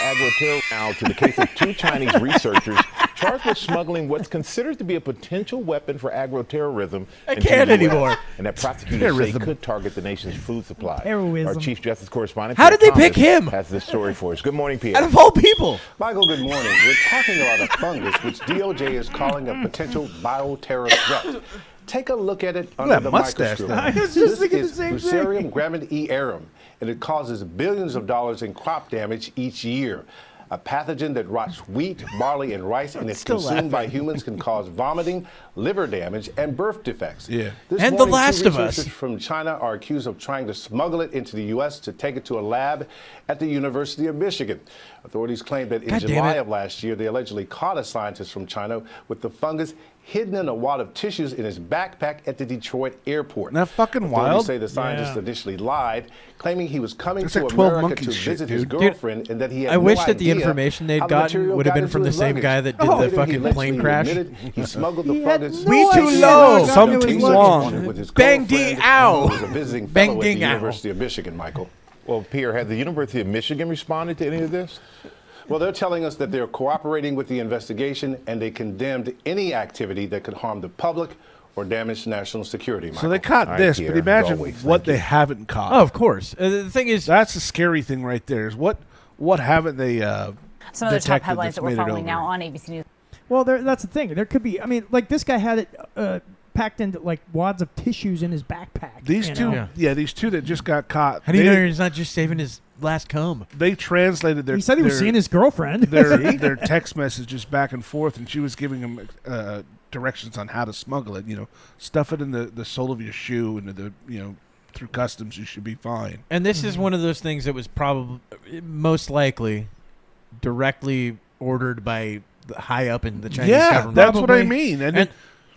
agro-terror now to the case of 2 Chinese researchers charged with smuggling what's considered to be a potential weapon for agro-terrorism. I into can't the US, anymore. And that prosecutors Terrorism. say could target the nation's food supply. Terrorism. Our Chief Justice Correspondent, How Pierre did they pick Thomas, him? has this story for us. Good morning, Pierre. out of all people, Michael, good morning. We're talking about a fungus which DOJ is calling a potential bioterror threat. Take a look at it under that the mustache microscope. there. I was just This thinking the is same Fusarium graminearum, and it causes billions of dollars in crop damage each year. A pathogen that rots wheat, barley, and rice, and if Still consumed by humans, can cause vomiting, liver damage, and birth defects. Yeah. This And The morning, Last two of Us. researchers from China are accused of trying to smuggle it into the U.S. to take it to a lab at the University of Michigan. Authorities claim that in God damn July it. of last year, they allegedly caught a scientist from China with the fungus hidden in a wad of tissues in his backpack at the Detroit airport. Isn't that fucking Authorities wild? say the scientist Yeah. initially lied, claiming he was coming It's to like 12 America Monkeys to shit, visit his dude. girlfriend, and that he had I no wish that the idea information they'd how the gotten material would have got been into from the his same luggage. guy that did Later, the he fucking allegedly plane crash. admitted He smuggled the He had fungus. no We too idea low. how it got Some into his too luggage. long. With his Bang girlfriend, ding ow. who was a visiting Bang fellow at ding the ow. University of Michigan, Michael. Well, Pierre, has the University of Michigan responded to any of this? Well, they're telling us that they're cooperating with the investigation, and they condemned any activity that could harm the public or damage national security, Michael. So they caught All right, this, Pierre, but imagine as always, what thank they you. haven't caught. Oh, of course. The thing is, That's the scary thing right there is what haven't they Some of the top detected headlines that's that we're made it following over? now on ABC News. Well, that's the thing. There could be. I mean, like this guy had it packed into like wads of tissues in his backpack. These you two, know? these two that just got caught. how do you they, know he's not just saving his last comb? They translated their. He said he was their- seeing his girlfriend. their text messages back and forth, and she was giving him directions on how to smuggle it. You know, stuff it in the sole of your shoe, into the through customs, you should be fine. And this is one of those things that was probably most likely directly ordered by the high up in the Chinese government. that's what I Probably. mean.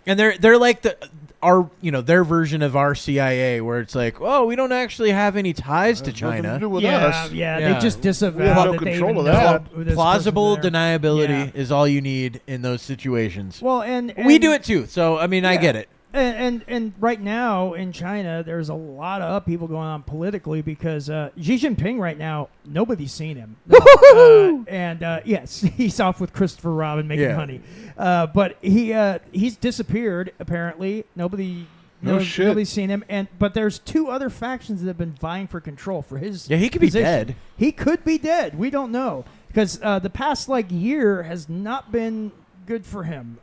And they're like their version of our CIA, where it's like, oh, we don't actually have any ties to nothing to China. do with yeah, us. yeah, Yeah. They just disavowed We have no that they control even of know that. who this Plausible person there. deniability Yeah. is all you need in those situations. Well, and we do it too. So I mean, I Yeah. get it. And right now in China, there's a lot of upheaval going on politically because Xi Jinping right now, nobody's seen him. Yes, he's off with Christopher Robin making Yeah. honey. But he's disappeared apparently. Nobody's seen him. But there's 2 other factions that have been vying for control for his. Yeah, he could be position. dead. He could be dead. We don't know because the past year has not been good for him.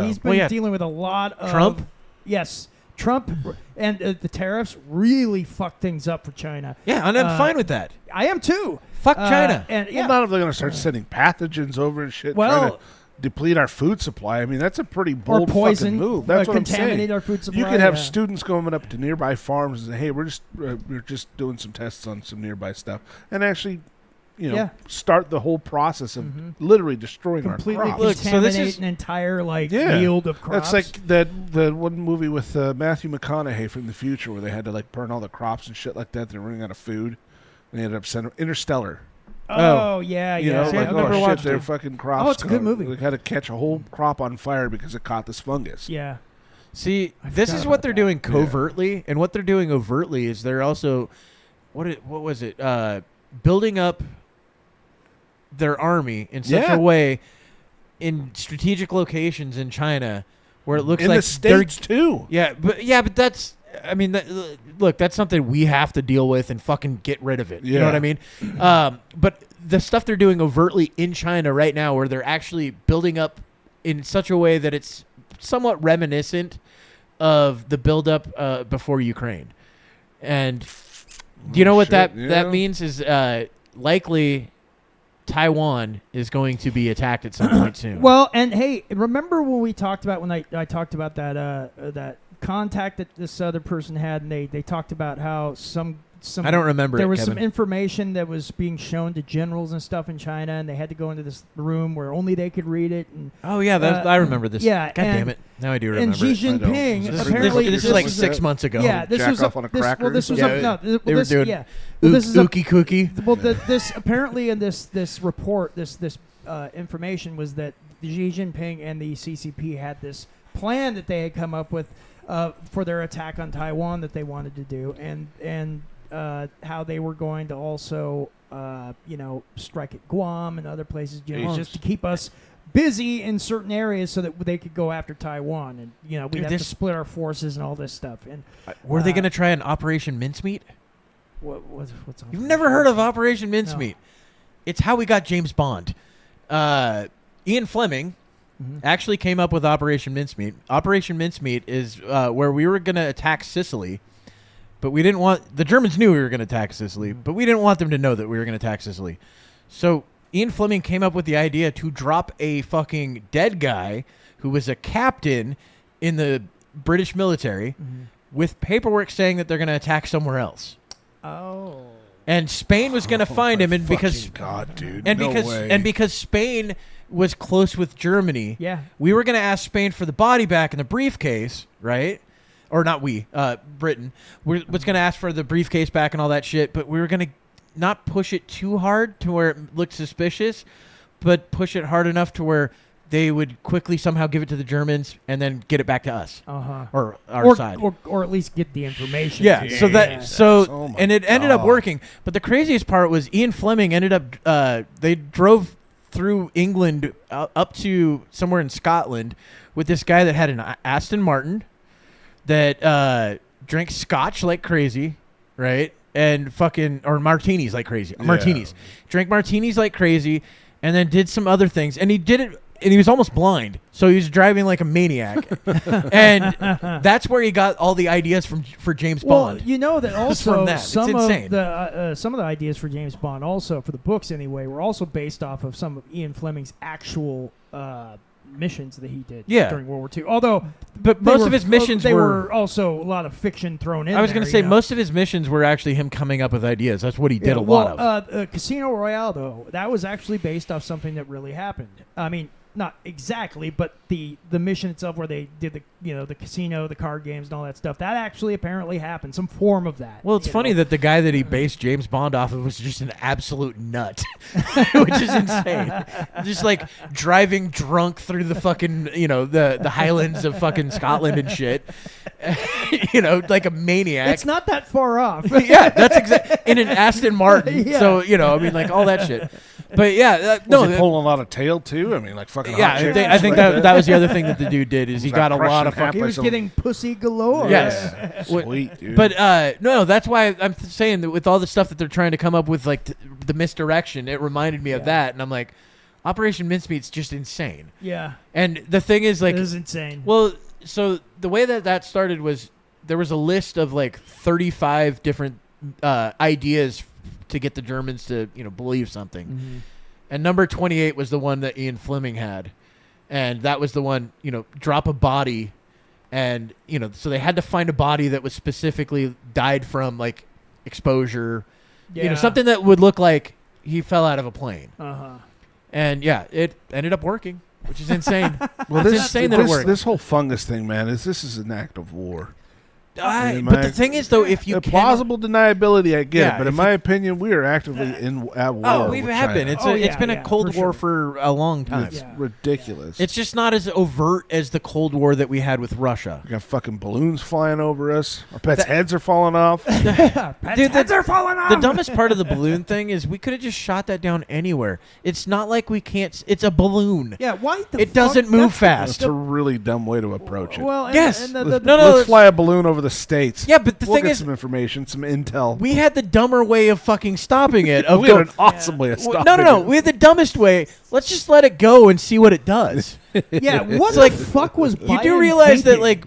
He's been dealing with a lot of Trump? Yes, Trump and the tariffs really fucked things up for China. Yeah, and I'm fine with that. I am too. Fuck China. And Well, not if they're going to start sending pathogens over and shit, trying Well- to deplete our food supply. I mean, that's a pretty bold poison, fucking move. That's what I'm contaminate saying. our food supply. You could have yeah. students going up to nearby farms and say, "Hey, we're just doing some tests on some nearby stuff," and actually, Yeah. start the whole process of literally destroying completely our crops. Look, so contaminate this is- an entire yield of crops. That's like the one movie with Matthew McConaughey from the future where they had to burn all the crops and shit like that. They're running out of food. And they ended up sending Interstellar. Oh yeah, You yeah. know, See, I've like, never oh shit, watched their it. fucking crops. Oh, it's a good movie. They had to catch a whole crop on fire because it caught this fungus. Yeah. See, this forgot is about what they're that. doing covertly, and what they're doing overtly is they're also what was it? Building up their army in such Yeah. a way in strategic locations in China where it looks In like the States too. Yeah, but that's. I mean, look, that's something we have to deal with and fucking get rid of it. You know what I mean? But the stuff they're doing overtly in China right now, where they're actually building up in such a way that it's somewhat reminiscent of the buildup before Ukraine. And do you know what that means? Is likely Taiwan is going to be attacked at some point soon. Well, and hey, remember when we talked about when I talked about that contact that this other person had, and they talked about how some I don't remember. there it, was Kevin. some information that was being shown to generals and stuff in China, and they had to go into this room where only they could read it. And Oh yeah, I remember this. yeah, God damn and- it! Now I do remember. and Xi it. Jinping This is- apparently this is like 6 months ago. Yeah, this Jack was off on a cracker Well, this or was something? no. Well, They were this, doing yeah. Well, this is a, Ookie cookie. well, this apparently in this report, this information was that Xi Jinping and the CCP had this plan that they had come up with for their attack on Taiwan that they wanted to do, and how they were going to also, strike at Guam and other places, just to keep us busy in certain areas so that they could go after Taiwan, and we'd have to split our forces and all this stuff. And were they going to try an Operation Mincemeat? What's You've never heard of Operation Mincemeat? No. It's how we got James Bond. Ian Fleming actually came up with Operation Mincemeat. Operation Mincemeat is where we were going to attack Sicily, but we didn't want... The Germans knew we were going to attack Sicily, but we didn't want them to know that we were going to attack Sicily. So Ian Fleming came up with the idea to drop a fucking dead guy who was a captain in the British military with paperwork saying that they're going to attack somewhere else. Oh. And Spain was going to find him, and because God, dude, because Spain was close with Germany, we were going to ask Spain for the body back in the briefcase, right? Or not Britain was going to ask for the briefcase back and all that shit, but we were going to not push it too hard to where it looked suspicious, but push it hard enough to where they would quickly somehow give it to the Germans and then get it back to us, or our side, or at least get the information. And it ended up working. But the craziest part was Ian Fleming ended up. They drove through England up to somewhere in Scotland with this guy that had an Aston Martin that drank scotch like crazy, right? And or martinis like crazy. Martinis. Drank martinis like crazy, and then did some other things. And he did it. And he was almost blind, so he was driving like a maniac. And that's where he got all the ideas for James Bond. Well, you know that also some of insane. the ideas for James Bond, also for the books anyway, were also based off of some of Ian Fleming's actual missions that he did during World War II. Although, but most of his missions were also a lot of fiction thrown in. I was going to say most of his missions were actually him coming up with ideas. That's what he did a lot of. Casino Royale, though, that was actually based off something that really happened. I mean, not exactly, but the mission itself where they did the casino, the card games, and all that stuff, that actually apparently happened. Some form of that. Well, it's funny that the guy that he based James Bond off of was just an absolute nut, which is insane. Just like driving drunk through the fucking the Highlands of fucking Scotland and shit. Like a maniac. It's not that far off. Yeah, that's exactly in an Aston Martin. Yeah. So I mean, like all that shit. But yeah, was he pulling a lot of tail too? I mean, like fucking. Yeah, I think that was the other thing that the dude did is he got a lot of fucking. He was getting pussy galore. Yes, sweet dude. But no, that's why I'm saying that with all the stuff that they're trying to come up with, like the misdirection, it reminded me of that, and I'm like, Operation Mincemeat's just insane. Yeah. And the thing is, like, it is insane. Well, so the way that started was there was a list of like 35 different ideas to get the Germans to believe something, and number 28 was the one that Ian Fleming had, and that was the one drop a body, and so they had to find a body that was specifically died from like exposure, something that would look like he fell out of a plane, and it ended up working, which is insane. Well, it's insane that it worked. This whole fungus thing, man, this is an act of war. But the thing is, though, if you plausible deniability, I get it. But in my opinion, we are actively at war. Oh, we have been. It's been a Cold War for a long time. It's ridiculous. It's just not as overt as the Cold War that we had with Russia. We got fucking balloons flying over us. Our pets' heads are falling off. Heads are falling off. The dumbest part of the balloon thing is we could have just shot that down anywhere. It's not like we can't. It's a balloon. Yeah, why? It doesn't move fast. That's a really dumb way to approach it. Well, yes. Let's fly a balloon over the States. Yeah, but the thing is, some information, some intel. We had the dumber way of fucking stopping it. We had an awesome way of stopping it. No. We had the dumbest way. Let's just let it go and see what it does. Yeah, what the fuck was Biden You do realize thinking? that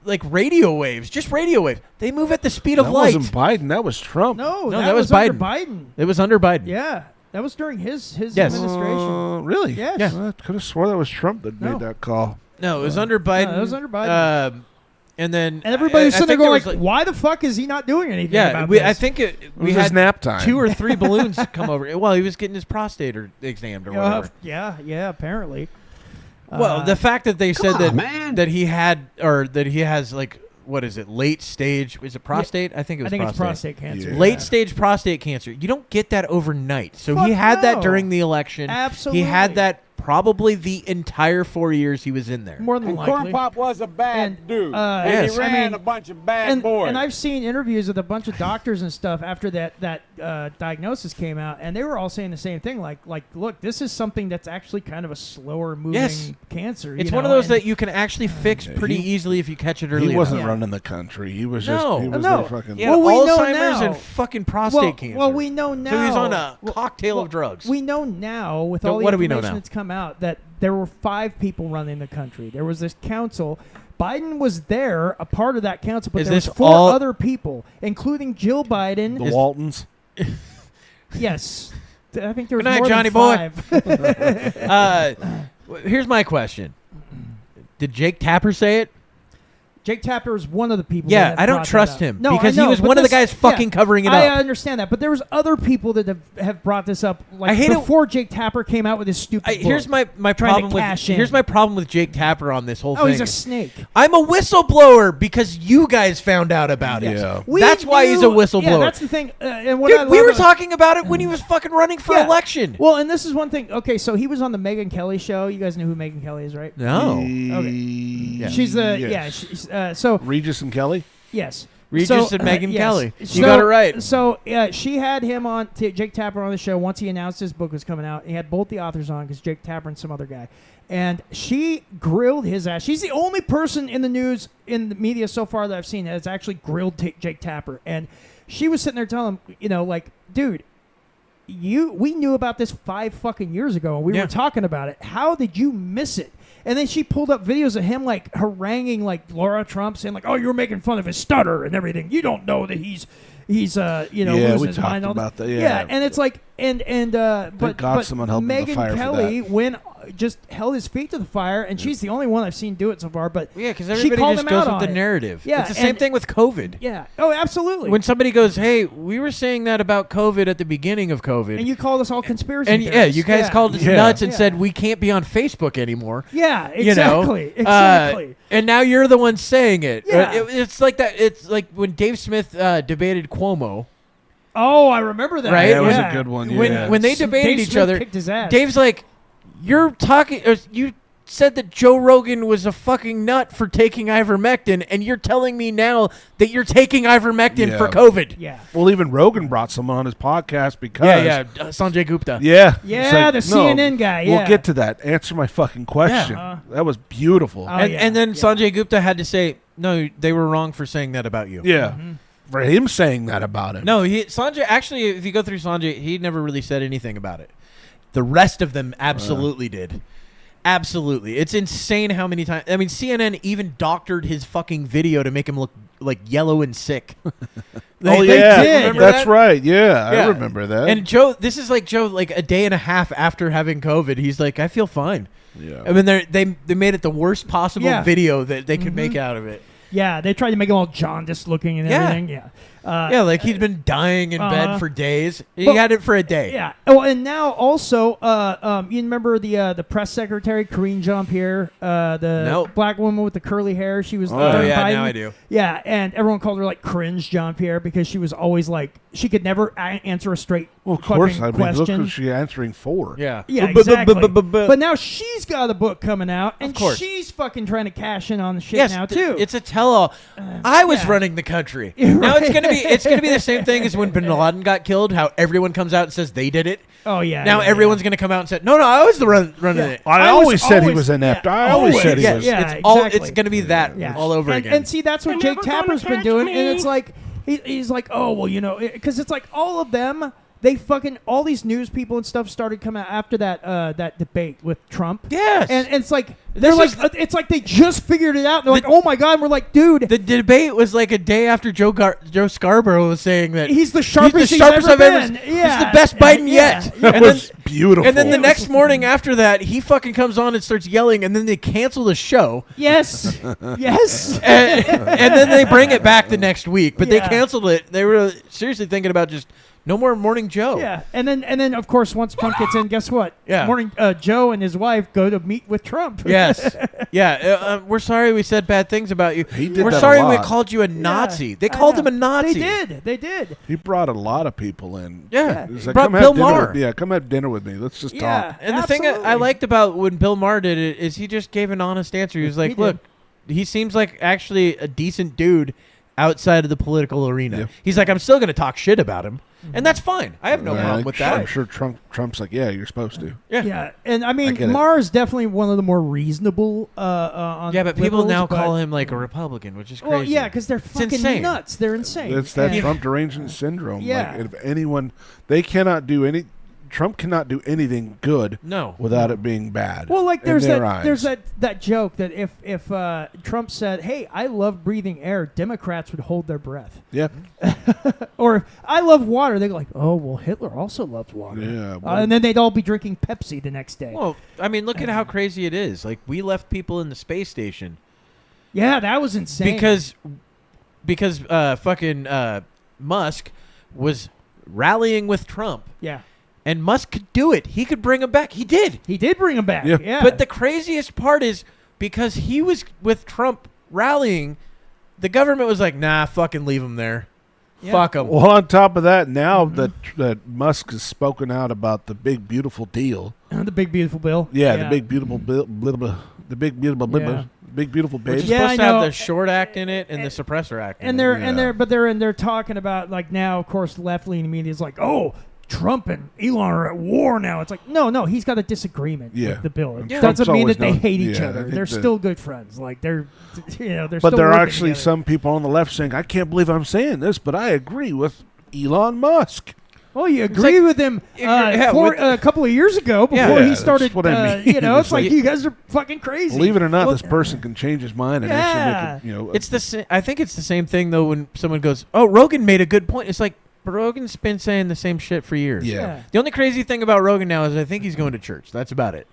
like radio waves, just radio waves, they move at the speed of light. That wasn't Biden. That was Trump. No, that was Biden. Biden. It was under Biden. Yeah. That was during his administration. Really? Yes. Yeah. I could have swore that was Trump that made that call. No, it was under Biden. No, it was under Biden. And then everybody was sitting there going like, why the fuck is he not doing anything about this? I think we had nap time. 2 or 3 balloons come over. Well, he was getting his prostate examined or whatever. Yeah, apparently. Well, the fact that they said that he had, or that he has, like, what is it, late stage, is it prostate? I think it was prostate. It's prostate cancer. Yeah. Late stage prostate cancer. You don't get that overnight. So he had that during the election. Absolutely. He had that probably the entire 4 years he was in there. More than likely. Corn Pop was a bad dude. Yes. He ran a bunch of bad boys. And I've seen interviews with a bunch of doctors and stuff after that diagnosis came out, and they were all saying the same thing. Like, look, this is something that's actually kind of a slower moving cancer. It's one of those that you can actually fix pretty easily if you catch it early. He wasn't running the country. He was just no. he was there fucking. He had Alzheimer's and fucking prostate cancer. Well, we know now. So he's on a cocktail of drugs. We know now with all the information that's come out that there were 5 people running the country. There was this council. Biden was there, a part of that council, but there was 4 other people, including Jill Biden. The Waltons. Yes. I think there was Good night, more Johnny than 5. boy. Here's my question. Did Jake Tapper say it? Jake Tapper is one of the people. Yeah, that I don't brought trust that up. him No, because I know, he was but one of the this- guys fucking covering it I up. understand that, but there was other people that have brought this up. Like I hate before Jake Tapper came out with his stupid. Here's book, my trying problem to with cash in. here's my problem with Jake Tapper on this whole thing. Oh, he's a snake. I'm a whistleblower because you guys found out about it. Yeah. That's why he's a whistleblower. Yeah, that's the thing. And what Dude, I we love were is- talking about it when he was fucking running for election. Well, and this is one thing. Okay, so he was on the Megyn Kelly show. You guys know who Megyn Kelly is, right? No. Okay. She's the she's, so Regis and Kelly. Yes. Regis and Megyn yes. Kelly. You got it right. So she had him on, Jake Tapper on the show once he announced his book was coming out. He had both the authors on because Jake Tapper and some other guy. And she grilled his ass. She's the only person in the news, in the media so far that I've seen that has actually grilled Jake Tapper. And she was sitting there telling him, like, dude, we knew about this 5 fucking years ago, and we were talking about it. How did you miss it? And then she pulled up videos of him like haranguing like Laura Trump, saying like, "Oh, you're making fun of his stutter and everything. You don't know that he's losing his mind." About that. Yeah, and it's like but God someone helped him to Megyn fire for Kelly that. just held his feet to the fire, and she's the only one I've seen do it so far. But Yeah, because she everybody called just him goes out with on the it. narrative. Yeah, It's the same thing with COVID. Yeah. Oh, absolutely. When somebody goes, "Hey, we were saying that about COVID at the beginning of COVID," and you called us all conspiracy and theorists. you guys called us nuts and said we can't be on Facebook anymore. Yeah, You know? exactly. Exactly. And now you're the one saying it. Yeah. It's like that. It's like when Dave Smith debated Cuomo. Oh, I remember that. Right? That was a good one. Yeah. When they Some debated Dave each Smith other, kicked his ass. Dave's like, "You're talking. You said that Joe Rogan was a fucking nut for taking ivermectin, and you're telling me now that you're taking ivermectin for COVID." Yeah. Well, even Rogan brought someone on his podcast because Sanjay Gupta. Yeah. Yeah, It's the like, CNN guy. We'll Yeah. get to that. Answer my fucking question. That was beautiful. Oh, And then Sanjay Gupta had to say, "No, they were wrong for saying that about you." Yeah. For him saying that about him. No, Sanjay, actually, if you go through Sanjay, he never really said anything about it. The rest of them absolutely did. Absolutely. It's insane how many times. I mean, CNN even doctored his fucking video to make him look like yellow and sick. They did. Remember That's that? right. Yeah, I remember that. And Joe, this is like Joe, like a day and a half after having COVID, he's like, "I feel fine." Yeah. I mean, they made it the worst possible video that they could make out of it. Yeah, they tried to make him all jaundiced looking and everything. Yeah. Like he'd been dying in bed for days. He had it for a day. Yeah. Oh, and now also, you remember the press secretary, Karine Jean-Pierre, the black woman with the curly hair? She was. Biden. Now I do. Yeah, and everyone called her like Cringe Jean-Pierre because she was always like she could never answer a straight Well, of course. I fucking mean, look question. who she's answering for. Yeah. Yeah, exactly. But now she's got a book coming out, and course. she's fucking trying to cash in on the shit now too. It's a tell-all. I was running the country. Now it's gonna be the same thing as when Bin Laden got killed. How everyone comes out and says they did it. Oh yeah. Now everyone's gonna come out and say, "No, I was the running it." I always said he was inept. I always said he was. Yeah, It's gonna be that all over again. And see, that's what Jake Tapper's been doing, and it's like he's like, oh well, because it's like all of them. They fucking all these news people and stuff started coming out after that debate with Trump. Yes, and it's like it's like they just figured it out. They're like, oh my god, and we're like, dude, the debate was like a day after Joe Scarborough was saying that he's the sharpest he's I've ever been. He's the best Biden yet. That was beautiful. And then the next morning after that, he fucking comes on and starts yelling, and then they cancel the show. Yes, yes. And then they bring it back the next week, but they canceled it. They were seriously thinking about just no more Morning Joe. Yeah, and then of course once Trump gets in, guess what? Yeah. Morning Joe and his wife go to meet with Trump. Yeah, Yes. Yeah. We're sorry we said bad things about you. He did We're that a sorry we lot. called you a Nazi. They I called know. him a Nazi. They did. He brought a lot of people in. Yeah. He's He like, brought come have Bill dinner Maher. with- Yeah, come have dinner with me. Let's just Yeah. talk. And the thing I liked about when Bill Maher did it is he just gave an honest answer. He was like, did. look, he seems like actually a decent dude outside of the political arena. Yep. He's like, I'm still going to talk shit about him. And that's fine. I have no problem with that. I'm sure Trump's like, yeah, you're supposed to. Yeah, and I I mean, get it. Maher is definitely one of the more reasonable. On Yeah, but people liberals, now but- call him like a Republican, which is crazy. Well, yeah, because they're It's fucking insane. nuts. They're insane. It's that And- Trump derangement syndrome. Yeah. Like, if anyone, they cannot do any. Trump cannot do anything good. No. Without it being bad. Well, like in there's their that eyes. there's that joke that if Trump said, "Hey, I love breathing air," Democrats would hold their breath. Yeah. Or if I love water, they're like, "Oh, well, Hitler also loves water." Yeah, well- and then they'd all be drinking Pepsi the next day. Well, I mean, look at how crazy it is. Like, we left people in the space station. Yeah, that was insane. Because fucking Musk was rallying with Trump. Yeah. And Musk could do it. He could bring him back. He did. He did bring him back. Yeah. But the craziest part is because he was with Trump rallying, the government was like, nah, fucking leave him there. Yeah. Fuck him. Well, on top of that, now that Musk has spoken out about the big beautiful deal. The big beautiful bill. Yeah, the big beautiful bill. The big beautiful Yeah. big beautiful Which baby. is Yeah, supposed to I know. have the short act in it and the suppressor act in And it. they're talking about, like, now, of course, left leaning media is like, oh, Trump and Elon are at war now. It's like, no, he's got a disagreement with the bill. It Trump's doesn't mean always that they known- hate each yeah, I other. think They're that- still good friends. Like they're they're. But still there are working actually together. some people on the left saying, I can't believe I'm saying this, but I agree with Elon Musk. Well, you agree with him a couple of years ago before he started. That's what I mean. It's like you guys are fucking crazy. Believe it or not, Well, this person can change his mind and actually make it, It's the I think it's the same thing though when someone goes, "Oh, Rogan made a good point." It's like Rogan's been saying the same shit for years. Yeah. The only crazy thing about Rogan now is I think he's going to church. That's about it.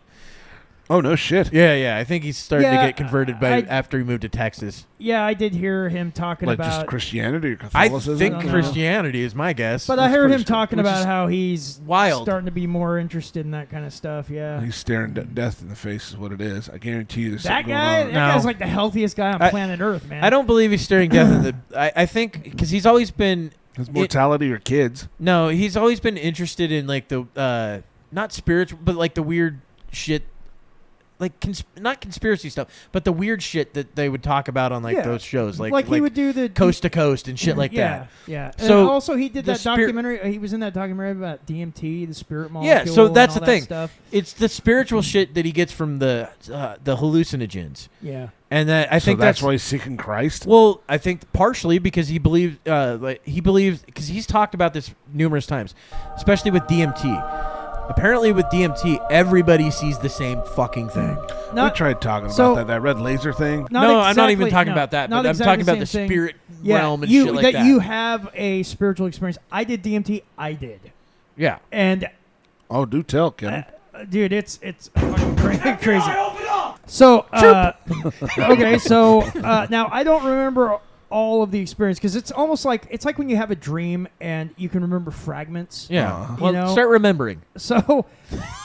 Oh no shit. Yeah. I think he's starting to Yeah, get converted after he moved to Texas. Yeah, I did hear him talking like about just Christianity or I Catholicism. think I don't know. Christianity is my guess. But I heard him talking Which about is how he's wild. starting to be more interested in that kind of stuff. Yeah, He's staring death in the face is what it is. I guarantee you there's that something guy, going on. that guy's like the healthiest guy on planet Earth, man. I don't believe he's staring death in the. I think because he's always been His mortality or kids. No, he's always been interested in like the not spiritual, but like the weird shit, like not conspiracy stuff, but the weird shit that they would talk about on like Yeah. those shows, Like he would do the coast to coast and shit like yeah, that. Yeah. So and also he did the that documentary. He was in that documentary about DMT, the spirit molecule. Yeah, so that's and the all that thing. Stuff. It's the spiritual shit that he gets from the hallucinogens. Yeah. And that I So think that's why he's seeking Christ. Well, I think partially because he believes, because he's talked about this numerous times, especially with DMT. Apparently, with DMT, everybody sees the same fucking thing. We tried talking about that red laser thing. No, I'm not even talking about that. But I'm talking about the spirit realm and shit like that. You have a spiritual experience. I did DMT. I did. Yeah. And oh, do tell, Kevin. dude, it's fucking crazy. So okay, so now I don't remember all of the experience because it's almost like when you have a dream and you can remember fragments. Yeah. You Well, know? start remembering. So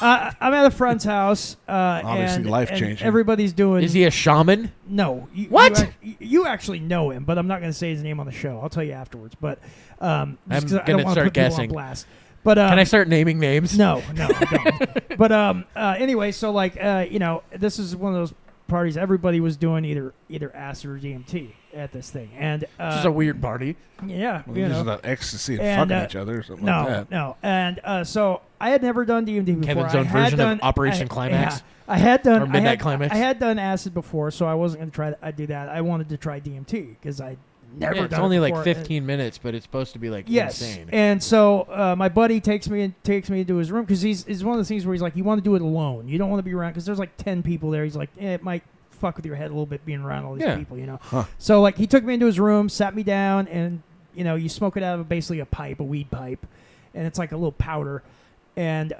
I'm at a friend's house. Obviously and, life-changing. and everybody's doing. Is he a shaman? No. What? You actually know him, but I'm not going to say his name on the show. I'll tell you afterwards. But I'm I don't gonna want to start put people guessing. on blast. But Can I start naming names? No, don't. But anyway, so like this is one of those parties. Everybody was doing either acid or DMT at this thing, and Which is a weird party. yeah, Well, you this know. is not ecstasy and, And, fucking each other or something no, like that. no, and so I had never done DMT before. Kevin's I own had version of done, Operation Climax? Yeah, I had done Or Midnight I had, Climax? I had done acid before, so I wasn't going to try. I do that. I wanted to try DMT because I never. Yeah, it's done it only like before. 15 minutes, but it's supposed to be like Yes, insane. and so my buddy takes me into his room because it's one of those things where he's like, you want to do it alone. You don't want to be around because there's like 10 people there. He's like, it might fuck with your head a little bit being around all these people, you know. Huh. So like he took me into his room, sat me down, and you smoke it out of basically a pipe, a weed pipe, and it's like a little powder, and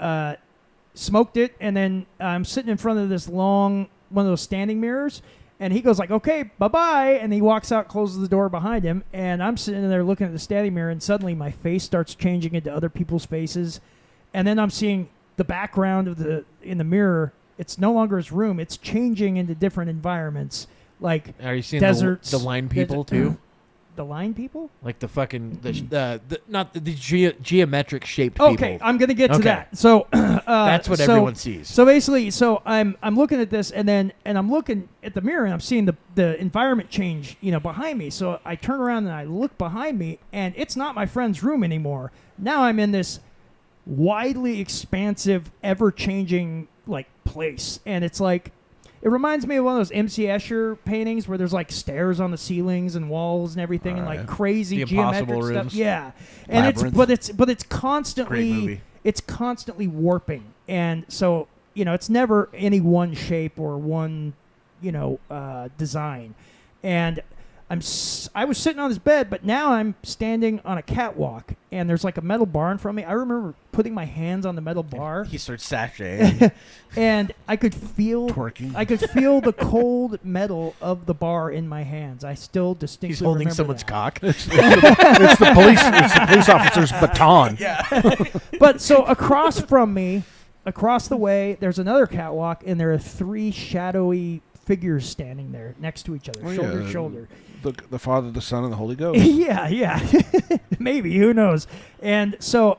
smoked it, and then I'm sitting in front of this long one of those standing mirrors. And he goes like, okay, bye-bye. And he walks out, closes the door behind him. And I'm sitting there looking at the standing mirror. And suddenly my face starts changing into other people's faces. And then I'm seeing the background in the mirror it's no longer his room. It's changing into different environments, like Are you seeing deserts. the line people too? The line people? Like the fucking not the geometric shaped Okay, people. I'm gonna get to Okay. that. So That's what everyone sees. So basically, I'm looking at this, and I'm looking at the mirror, and I'm seeing the environment change, behind me. So I turn around and I look behind me, and it's not my friend's room anymore. Now I'm in this widely expansive, ever changing place, and it's like. It reminds me of one of those M.C. Escher paintings where there's stairs on the ceilings and walls and everything, and crazy The geometric Impossible stuff. Rooms. Yeah, and Labyrinth. but it's constantly warping, and so it's never any one shape or one design. And I was sitting on this bed, but now I'm standing on a catwalk, and there's a metal bar in front of me. I remember putting my hands on the metal bar. He starts sashaying. And I could feel Twerking. I could feel the cold metal of the bar in my hands. I still distinctly He's holding remember someone's that. cock. It's the police officer's baton. But so across from me, across the way, there's another catwalk, and there are 3 shadowy figures standing there next to each other, shoulder to shoulder. The Father, the Son, and the Holy Ghost. Yeah. Maybe, who knows? And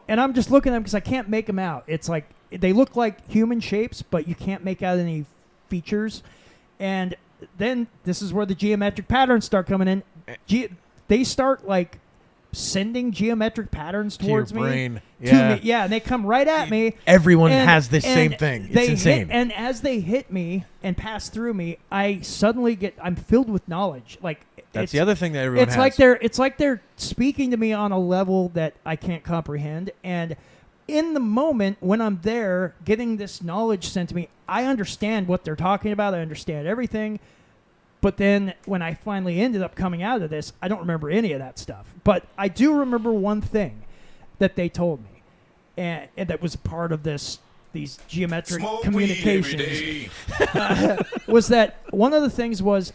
I'm just looking at them because I can't make them out. It's like they look like human shapes, but you can't make out any features. And then this is where the geometric patterns start coming in. They start sending geometric patterns towards your brain. me. To me. Yeah, and they come right at me. Everyone And- has this same and thing. It's they insane. and as they hit me and pass through me, I suddenly I'm filled with knowledge. That's the other thing that everyone it's has. it's like they're speaking to me on a level that I can't comprehend. And in the moment when I'm there getting this knowledge sent to me, I understand what they're talking about. I understand everything. But then when I finally ended up coming out of this, I don't remember any of that stuff. But I do remember one thing that they told me, and that was part of these geometric communications. Was that one of the things was,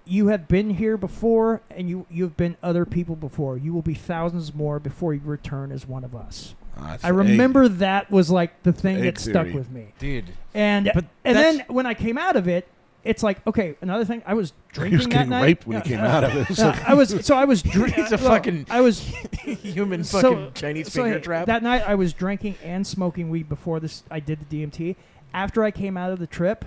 you have been here before, and you've been other people before. You will be thousands more before you return as one of us. I remember that was the thing that stuck with me, dude. And then when I came out of it, it's okay. Another thing, I was drinking He was that getting night. raped when he came out of it. I was drinking. He's a fucking I was human fucking Chinese finger trap. That night, I was drinking and smoking weed before this. I did the DMT. After I came out of the trip,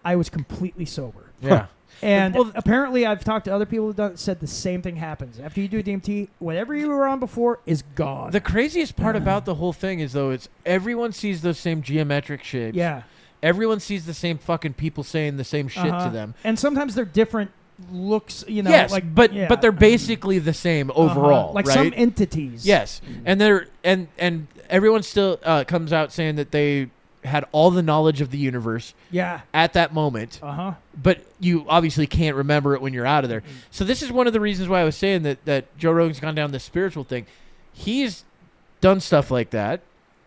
I was completely sober. Yeah. And apparently, I've talked to other people who said the same thing happens. After you do DMT, whatever you were on before is gone. The craziest part about the whole thing is, though, it's everyone sees those same geometric shapes. Yeah. Everyone sees the same fucking people saying the same shit to them. And sometimes they're different looks, Yes, but they're basically the same overall, like right? some entities. Yes, and they're and everyone still comes out saying that they had all the knowledge of the universe. Yeah. At that moment. But you obviously can't remember it when you're out of there. So this is one of the reasons why I was saying that Joe Rogan's gone down this spiritual thing. He's done stuff like that,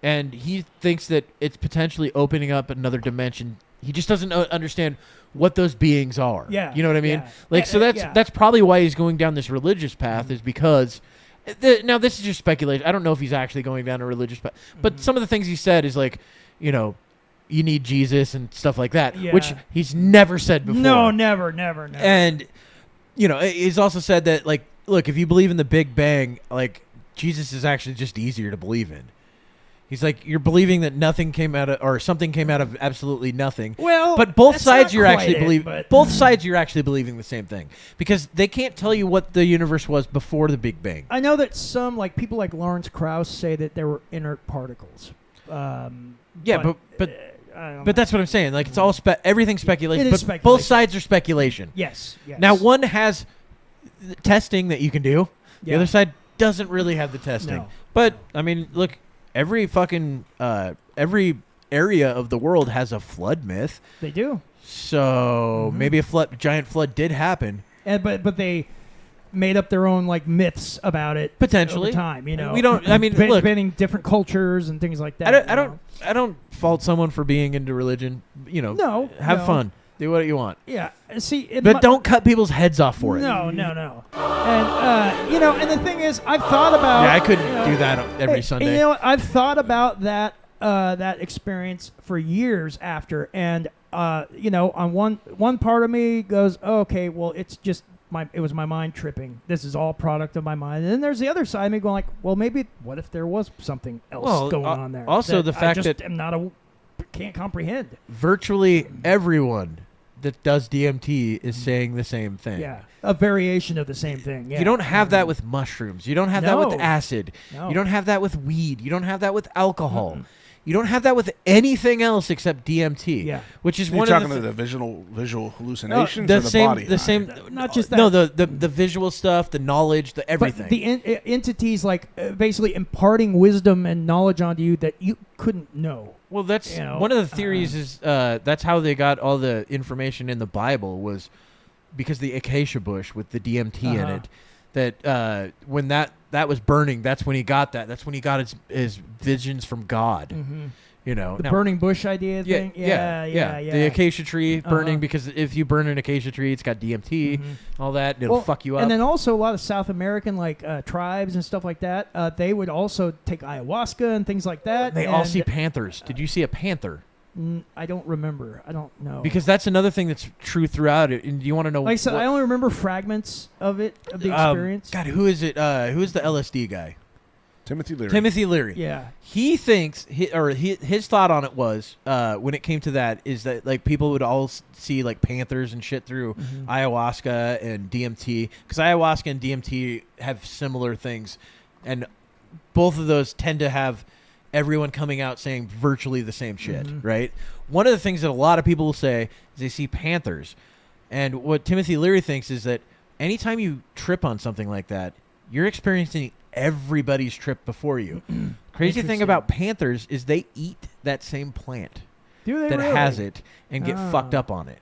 and he thinks that it's potentially opening up another dimension. He just doesn't understand what those beings are. Yeah. You know what I mean? Yeah. So that's probably why he's going down this religious path, is because now this is just speculation. I don't know if he's actually going down a religious path, but some of the things he said is you need Jesus and stuff like that, which he's never said before. No, never. And he's also said that look, if you believe in the Big Bang, Jesus is actually just easier to believe in. He's like, you're believing that nothing came out of, or something came out of absolutely nothing. Well, but both that's sides not you're quite actually it, believing. but- Both sides you're actually believing the same thing, because they can't tell you what the universe was before the Big Bang. I know that some people like Lawrence Krauss say that there were inert particles. Yeah, but but that's what I'm saying. It's all everything's speculation. It is but speculation. both sides are speculation. Yes. Now one has testing that you can do. The Yeah. other side doesn't really have the testing. No. But I mean, look, every fucking every area of the world has a flood myth. They do. So maybe a giant flood did happen. And but they made up their own myths about it Potentially. over time. We don't. I mean, look, banning different cultures and things like that. I don't fault someone for being into religion. No, have no. fun. Do what you want. Yeah. See, But don't cut people's heads off for it. No. And and the thing is, I've thought about. Yeah, I couldn't do that every Sunday. I've thought about that that experience for years after, and on one part of me goes, oh, okay, well, it's just it was my mind tripping. This is all product of my mind. And then there's the other side of me going like, well, maybe what if there was something else going on there? Also, the fact that that can't comprehend. Virtually everyone that does DMT is saying the same thing. Yeah, a variation of the same thing. Yeah. You don't have that with mushrooms. You don't have that with No. acid. No. You don't have that with weed. You don't have that with alcohol. You don't have that with anything else except DMT. Yeah. Which is You're one talking of the visual hallucinations the or the same, body? the same. Not just that. No, the visual stuff, the knowledge, the everything. But the entities basically imparting wisdom and knowledge onto you that you couldn't know. Well, that's one of the theories is that's how they got all the information in the Bible was because the acacia bush with the DMT in it. That when that was burning, that's when he got that. That's when he got his visions from God. Mm-hmm. The burning bush idea thing. Yeah. The acacia tree burning because if you burn an acacia tree, it's got DMT, all that, and it'll fuck you up. And then also a lot of South American tribes and stuff like that. They would also take ayahuasca and things like that. They all see panthers. Did you see a panther? I don't remember. I don't know. Because that's another thing that's true throughout it. And do you want to know? Like I said, I only remember fragments of it, of the experience. God, who is it? Who is the LSD guy? Timothy Leary. Timothy Leary. Yeah. He thinks, his thought on it was, when it came to that, is that like people would all see like panthers and shit through ayahuasca and DMT, because ayahuasca and DMT have similar things, and both of those tend to have everyone coming out saying virtually the same shit, right? One of the things that a lot of people will say is they see panthers, and what Timothy Leary thinks is that anytime you trip on something like that, you're experiencing everybody's trip before you. Crazy thing about panthers is they eat that same plant that has it and get fucked up on it.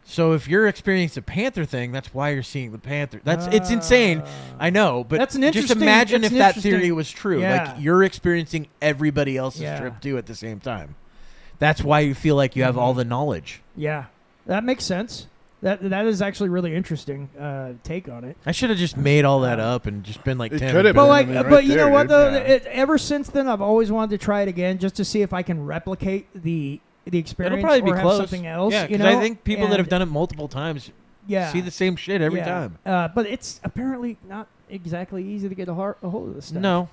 So if you're experiencing a panther thing, that's why you're seeing the panther. It's insane, I know, but that's an just imagine if that theory was true. Yeah. Like you're experiencing everybody else's trip too at the same time. That's why you feel like you have all the knowledge. Yeah, that makes sense. That is actually really interesting take on it. I should have just made all that up and just been like, It Tim. could have But been. but you know what though? Yeah. Ever since then, I've always wanted to try it again, just to see if I can replicate the experience. It'll probably be or have close. something else. Yeah, you because know? I think people that have done it multiple times see the same shit every time. But it's apparently not exactly easy to get a hold of this stuff. No.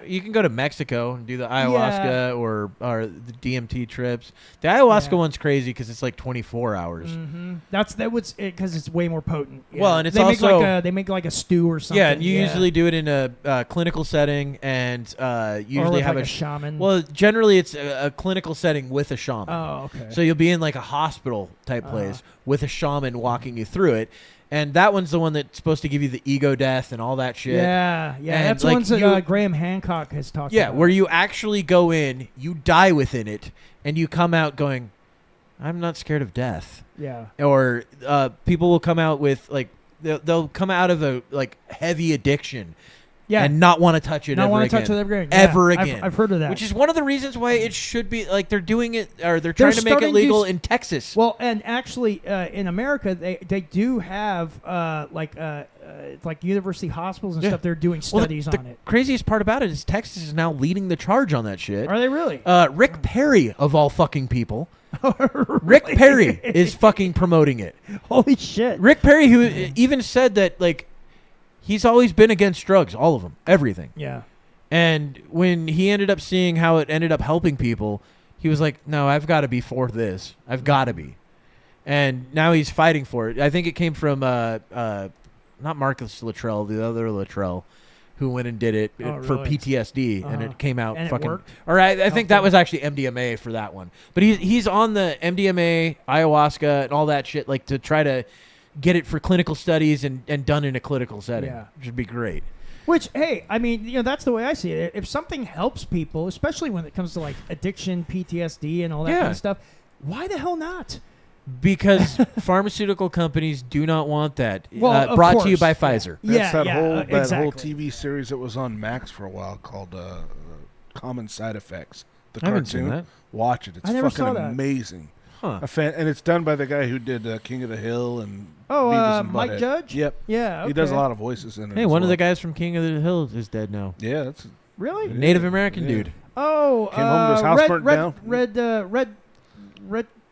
You can go to Mexico and do the ayahuasca or the DMT trips. The ayahuasca one's crazy because it's like 24 hours. That was because it's way more potent. Yeah. Well, and it's they also they make like a stew or something. Yeah, and you usually do it in a clinical setting, and usually with have like a shaman. Well, generally it's a clinical setting with a shaman. Oh, okay. So you'll be in like a hospital type place with a shaman walking you through it. And that one's the one that's supposed to give you the ego death and all that shit. Yeah. And That's like ones that Graham Hancock has talked about. Yeah, where you actually go in, you die within it, and you come out going, I'm not scared of death. Yeah. Or people will come out with, like, they'll come out of a, like, heavy addiction. Yeah. And not want to touch it ever again. Ever again. I've heard of that. Which is one of the reasons why it should be, like, they're doing it, or they're trying to make it legal in Texas. Well, and actually, in America, they do have, like university hospitals and stuff. They're doing studies on it. The craziest part about it is Texas is now leading the charge on that shit. Are they really? Rick Perry, of all fucking people. Rick Perry is fucking promoting it. Holy shit. Rick Perry, who even said that, like, he's always been against drugs, all of them, everything. Yeah. And when he ended up seeing how it ended up helping people, he was like, no, I've got to be for this. I've got to be. And now he's fighting for it. I think it came from not Marcus Luttrell, the other Luttrell, who went and did it for PTSD, and it came out and fucking. It worked? All right, I think that was actually MDMA for that one. But he's on the MDMA, ayahuasca, and all that shit, like to try to get it for clinical studies and done in a clinical setting. Yeah. Which would be great. Which, hey, I mean, that's the way I see it. If something helps people, especially when it comes to like addiction, PTSD, and all that kind of stuff, why the hell not? Because pharmaceutical companies do not want that. Well, brought to you by Pfizer. That's that whole exactly. TV series that was on Max for a while called Common Side Effects. The I haven't seen cartoon. that. Watch it. It's I never fucking saw that. amazing. Huh. And it's done by the guy who did King of the Hill and Beavis and Mike Butthead. Judge? Yep. Yeah, He does a okay. lot of voices in it. Hey, as one of well. the guys from King of the Hill is dead now. Yeah, that's Really? Native American dude. Oh, Came home to his house burnt down?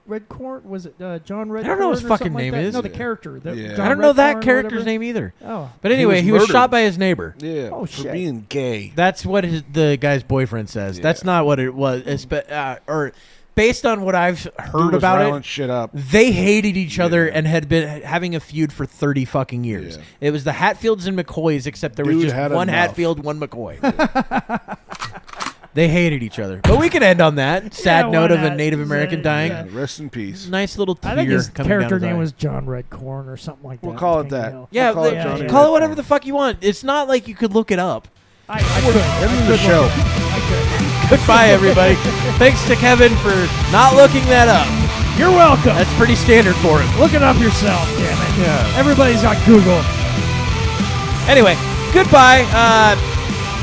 Red Corn, was it John Red? I don't know what his fucking like name that? is. No, the character. John I don't know that Redcorn, character's whatever. name either. Oh, But anyway, he was murdered. shot by his neighbor. Yeah, Oh, for shit. being gay. That's what the guy's boyfriend says. That's not what it was. Or based on what I've heard Dude was about riling it, shit up. they hated each other and had been having a feud for 30 fucking years. Yeah. It was the Hatfields and McCoys, except there was Dude just had one enough. Hatfield, one McCoy. They hated each other. But we can end on that sad why note of a not? Native American dying. Yeah, rest in peace. Nice little tear I think his coming character down his name eye. was John Redcorn or something like that. We'll call it King of the that. Hill. Yeah, We'll call it Johnny call it Redcorn. whatever the fuck you want. It's not like you could look it up. I could. End the show. Goodbye, everybody. Thanks to Kevin for not looking that up. You're welcome. That's pretty standard for him. Look it up yourself, damn it. Yeah. Everybody's got Google. Anyway, goodbye.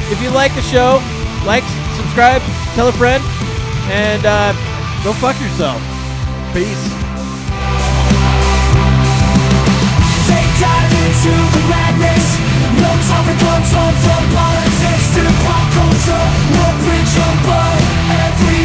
If you like the show, like, subscribe, tell a friend, and go fuck yourself. Peace. Take dive into the madness. No time for guns, home from politics to pop culture. We'll preach your blood every